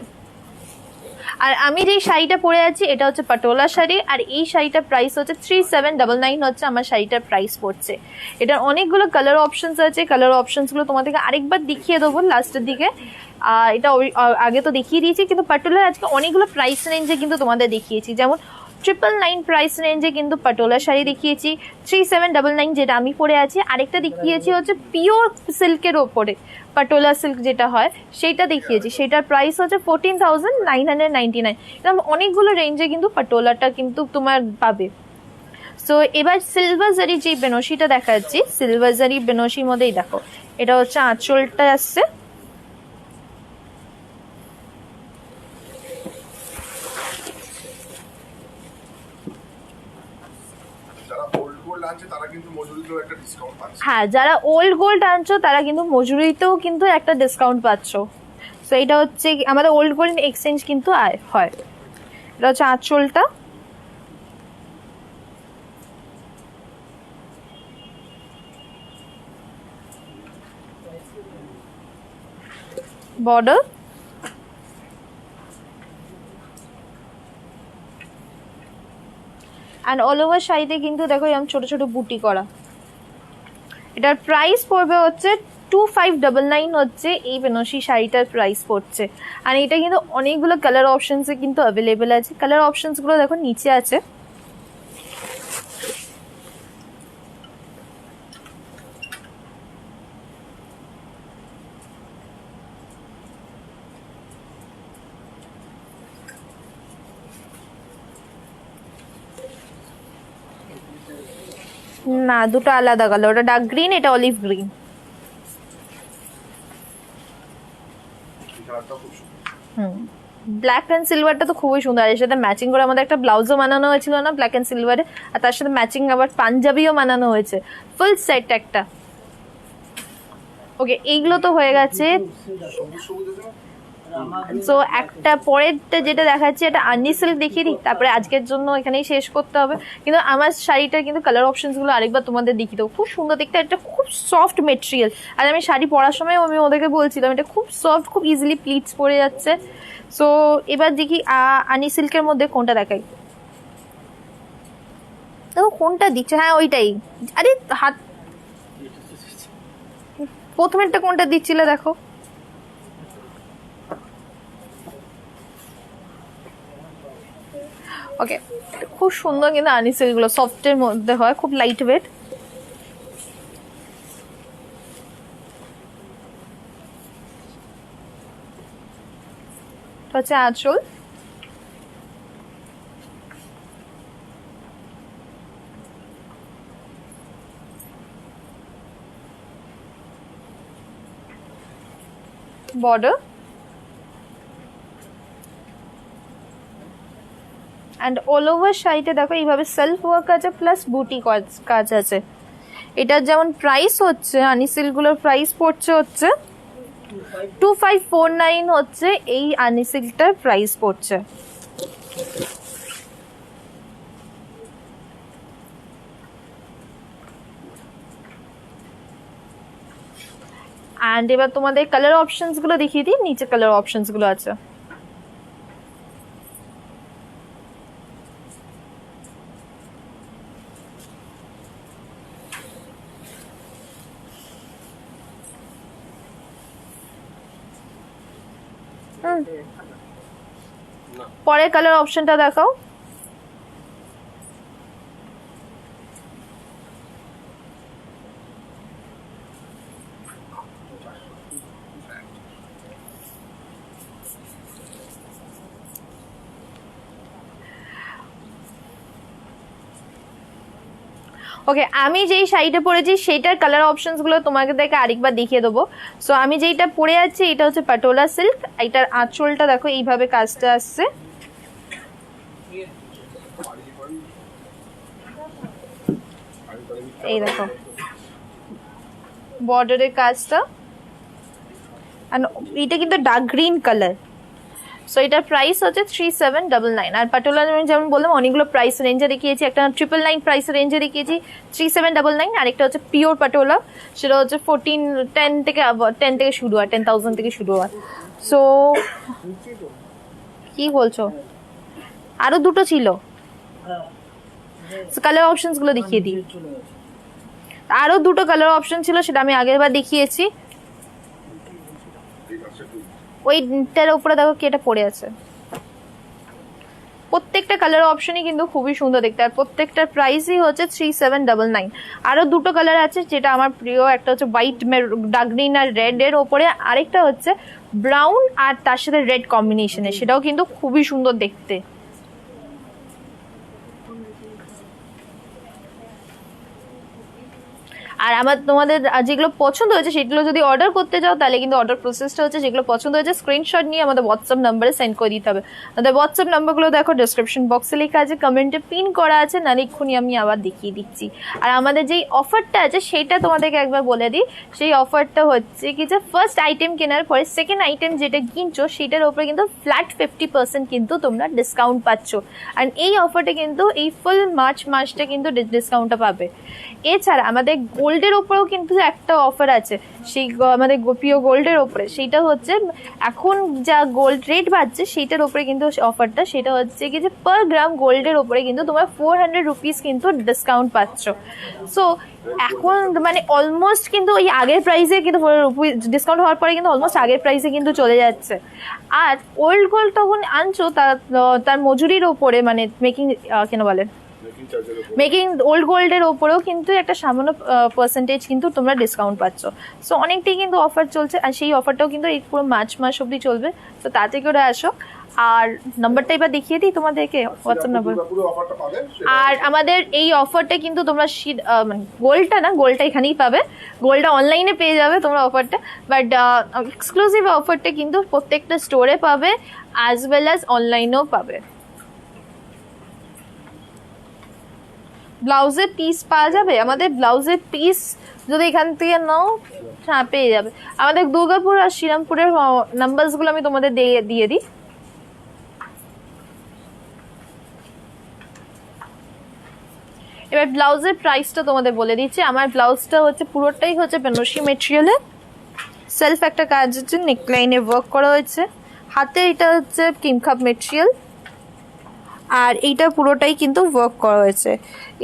আর আমি যেই শাড়িটা পরে আছি এটা হচ্ছে পাটোলা শাড়ি, আর এই শাড়িটার প্রাইস হচ্ছে 3799 হচ্ছে আমার শাড়িটার প্রাইস পড়ছে। এটার অনেকগুলো কালার অপশনস আছে, কালার অপশনসগুলো তোমাদেরকে আরেকবার দেখিয়ে দেবো লাস্টের দিকে। এটা আগে তো দেখিয়ে দিয়েছি, কিন্তু পাটোলার আজকে অনেকগুলো প্রাইস রেঞ্জে কিন্তু তোমাদের দেখিয়েছি। যেমন 999 প্রাইস রেঞ্জে কিন্তু পাটোলা শাড়ি দেখিয়েছি, 3799 যেটা আমি পরে আছি। আরেকটা দেখিয়েছি হচ্ছে পিওর সিল্কের ওপরে পাটোলা সিল্ক যেটা হয় সেইটা দেখিয়েছি, সেটার প্রাইস হচ্ছে 14,999। এরকম অনেকগুলো রেঞ্জে কিন্তু পাটোলাটা কিন্তু তোমার পাবে। সো এবার সিলভার জারি যে বেনশিটা দেখাচ্ছি, সিলভার জারি বেনশির মধ্যেই দেখো এটা হচ্ছে আঁচলটা আসছে। হ্যাঁ, যারা ওল্ড গোল্ড আনছো তারা কিন্তু মজুরিতেও কিন্তু একটা ডিসকাউন্ট পাচ্ছ। সো এটা হচ্ছে আমাদের ওল্ড গোল্ড এক্সচেঞ্জ কিন্তু হয়। এটা হচ্ছে আঁচলটা, বর্ডার, অ্যান্ড অল ওভার শাড়িতে কিন্তু দেখো এরকম ছোট ছোট বুটি করা। এটার প্রাইস পড়বে হচ্ছে 2599 হচ্ছে এই বেনারসি শাড়িটার প্রাইস পড়ছে। আর এটা কিন্তু অনেকগুলো কালার অপশনসে কিন্তু অ্যাভেলেবেল আছে। কালার অপশনসগুলো দেখো নিচে আছে। না, দুটো আলাদা কালার, ওটা ডার্ক গ্রিন, এটা অলিভ গ্রিন। ব্ল্যাক অ্যান্ড সিলভারটা তো খুবই সুন্দর, এর সাথে ম্যাচিং করে আমাদের একটা ব্লাউজও বানানো হয়েছিল না ব্ল্যাক অ্যান্ড সিলভারে, আর তার সাথে ম্যাচিং আবার পাঞ্জাবিও বানানো হয়েছে, ফুল সেট একটা। ওকে, এইগুলো তো হয়ে গেছে। সো একটা পরেরটা যেটা দেখাচ্ছি এটা আর্নি সিল্ক দেখিয়ে দিই, তারপরে আজকের জন্য এখানেই শেষ করতে হবে। কিন্তু আমার শাড়িটার কিন্তু কালার অপশনসগুলো আরেকবার তোমাদের দেখিয়ে দেবো। খুব সুন্দর দেখতে, এটা খুব সফট মেটেরিয়াল। আর আমি শাড়ি পরার সময় আমি ওদেরকে বলছিলাম এটা খুব সফট, খুব ইজিলি প্লিটস পরে যাচ্ছে। সো এবার দেখি আর্নি সিল্কের মধ্যে কোনটা দেখাই। দেখো কোনটা দিচ্ছে, হ্যাঁ ওইটাই। আরে হাত প্রথমেরটা কোনটা দিচ্ছিলে দেখো। ওকে, খুব সুন্দর কিন্তু আর্নি সিল্কগুলো সফটের মধ্যে হয়, খুব লাইট ওয়েট। হচ্ছে আঁচল, বর্ডার, অ্যান্ড অল ওভার শাড়িতে দেখো এইভাবে সেলফ ওয়ার্ক আছে প্লাস বুটি কাজ আছে। এটার যেমন প্রাইস হচ্ছে আর্নি সিল্কগুলোর প্রাইস পড়ছে হচ্ছে 2549 হচ্ছে এই আর্নি সিল্কটার প্রাইস পড়ছে। অ্যান্ড এবার তোমাদের কালার অপশনসগুলো দেখিয়ে দিই, নিচে কালার অপশনসগুলো আছে। পরের কালার অপশনটা দেখাও। ওকে, আমি যেই শাড়িটা পরেছি সেইটার কালার অপশনসগুলো তোমাকে দেখে আরেকবার দেখিয়ে দেবো। সো আমি যেইটা পরে আছি এটা হচ্ছে পাটোলা সিল্ক, এটার আঁচলটা দেখো এইভাবে কাজটা আসছে, এই দেখো বর্ডারের কাজটা, আর এটা কিন্তু ডার্ক গ্রিন কালার। সো এটার প্রাইস হচ্ছে 3799। আর পাটোলা আমি যেমন বললাম অনেকগুলো প্রাইস রেঞ্জে দেখিয়েছি, একটা 999 প্রাইস রেঞ্জে দেখিয়েছি 3799, আরেকটা হচ্ছে পিওর পাটোলা, সেটা হচ্ছে 10 থেকে শুরু হয়, 10,000 থেকে শুরু হয়। সো কি বলছো, আরো দুটো ছিল, কালার অপশনস গুলো দেখিয়ে দিই। আরো দুটো কালার অপশন ছিল, সেটা আমি আগের বার দেখিয়েছি। ওইটার উপরে দেখো কি এটা পড়ে আছে। প্রত্যেকটা কালার অপশনই কিন্তু খুবই সুন্দর দেখতে, আর প্রত্যেকটার প্রাইসই হচ্ছে 3799। আরো দুটো কালার আছে যেটা আমার প্রিয়, একটা হচ্ছে হোয়াইট ডার্ক গ্রিন আর রেড এর ওপরে, আরেকটা হচ্ছে ব্রাউন আর তার সাথে রেড কম্বিনেশনে, সেটাও কিন্তু খুবই সুন্দর দেখতে। আর আমার তোমাদের যেগুলো পছন্দ হয়েছে সেগুলো যদি অর্ডার করতে যাও তাহলে কিন্তু অর্ডার প্রসেসটা হচ্ছে যেগুলো পছন্দ হয়েছে স্ক্রিনশট নিয়ে আমাদের হোয়াটসঅ্যাপ নাম্বারে সেন্ড করে দিতে হবে। আমাদের হোয়াটসঅ্যাপ নাম্বারগুলো দেখো ডেসক্রিপশন বক্সে লেখা আছে, কমেন্টে পিন করা আছে, নাহলে এক্ষুনি আমি আবার দেখিয়ে দিচ্ছি। আর আমাদের যেই অফারটা আছে সেটা তোমাদেরকে একবার বলে দিই। সেই অফারটা হচ্ছে কি যে ফার্স্ট আইটেম কেনার পরে সেকেন্ড আইটেম যেটা কিনছো সেটার উপরে কিন্তু ফ্ল্যাট 50% কিন্তু তোমরা ডিসকাউন্ট পাচ্ছ। আর এই অফারটা কিন্তু এই ফুল মার্চ মাসটা কিন্তু ডিসকাউন্টটা পাবে। এছাড়া আমাদের গোল্ডের ওপরেও কিন্তু একটা অফার আছে, সেই আমাদের গোপীয় গোল্ডের ওপরে, সেইটা হচ্ছে এখন যা গোল্ড রেট বাড়ছে সেইটার ওপরে কিন্তু অফারটা, সেটা হচ্ছে কি যে পার গ্রাম গোল্ডের ওপরে কিন্তু তোমরা 400 রুপিস কিন্তু ডিসকাউন্ট পাচ্ছ। সো এখন মানে অলমোস্ট কিন্তু ওই আগের প্রাইসে কিন্তু ডিসকাউন্ট হওয়ার পরে কিন্তু অলমোস্ট আগের প্রাইসে কিন্তু চলে যাচ্ছে। আর ওল্ড গোল্ড তখন আনছো তার মজুরির ওপরে, মানে মেকিং কেন বলেন মেকিং ওল্ড গোল্ডের ওপরেও কিন্তু একটা সামান্য পার্সেন্টেজ কিন্তু তোমরা ডিসকাউন্ট পাচ্ছ। সো অনেকটাই কিন্তু অফার চলছে, আর সেই অফারটাও কিন্তু এই পুরো মার্চ মাস অবধি চলবে। তো তাতে করে আসো। আর নাম্বারটা এবার দেখিয়ে দিই তোমাদেরকে, হোয়াটসঅ্যাপ নাম্বার। আর আমাদের এই অফারটা কিন্তু তোমরা মানে গোল্ডটা না, গোল্ডটা এখানেই পাবে, গোল্ডটা অনলাইনে পেয়ে যাবে তোমরা অফারটা, বাট এক্সক্লুসিভ অফারটা কিন্তু প্রত্যেকটা স্টোরে পাবে অ্যাজ ওয়েল অ্যাজ অনলাইনেও পাবে। ব্লাউজের পিস পাওয়া যাবে, আমাদের ব্লাউজের পিস যদি এখান থেকে নাও হ্যাঁ পেয়ে যাবে। আমাদের দুর্গাপুর আর শ্রীরামপুরের নাম্বারসগুলো আমি তোমাদের দিয়ে দিই। এবার ব্লাউজের প্রাইসটা তোমাদের বলে দিচ্ছি। আমার ব্লাউজটা হচ্ছে পুরোটাই হচ্ছে বেনারসি মেটেরিয়ালে, সেলফ একটা কাজ হচ্ছে, নেকলাইনে ওয়ার্ক করা হয়েছে, হাতে এটা হচ্ছে কিমখাপ মেটেরিয়াল, আর এইটা পুরোটাই কিন্তু ওয়ার্ক করা হয়েছে।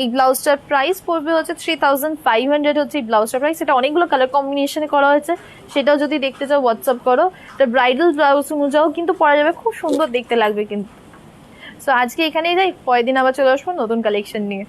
এই ব্লাউজটার প্রাইস পড়বে হচ্ছে 3500 হচ্ছে এই ব্লাউজটার প্রাইস। এটা অনেকগুলো কালার কম্বিনেশনে করা হয়েছে, সেটাও যদি দেখতে চাও হোয়াটসঅ্যাপ করো। এটা ব্রাইডাল ব্লাউজ অনুযায়ী কিন্তু পরা যাবে, খুব সুন্দর দেখতে লাগবে কিন্তু। সো আজকে এখানেই যাই, পরের দিন আবার চলে আসবো নতুন কালেকশন নিয়ে।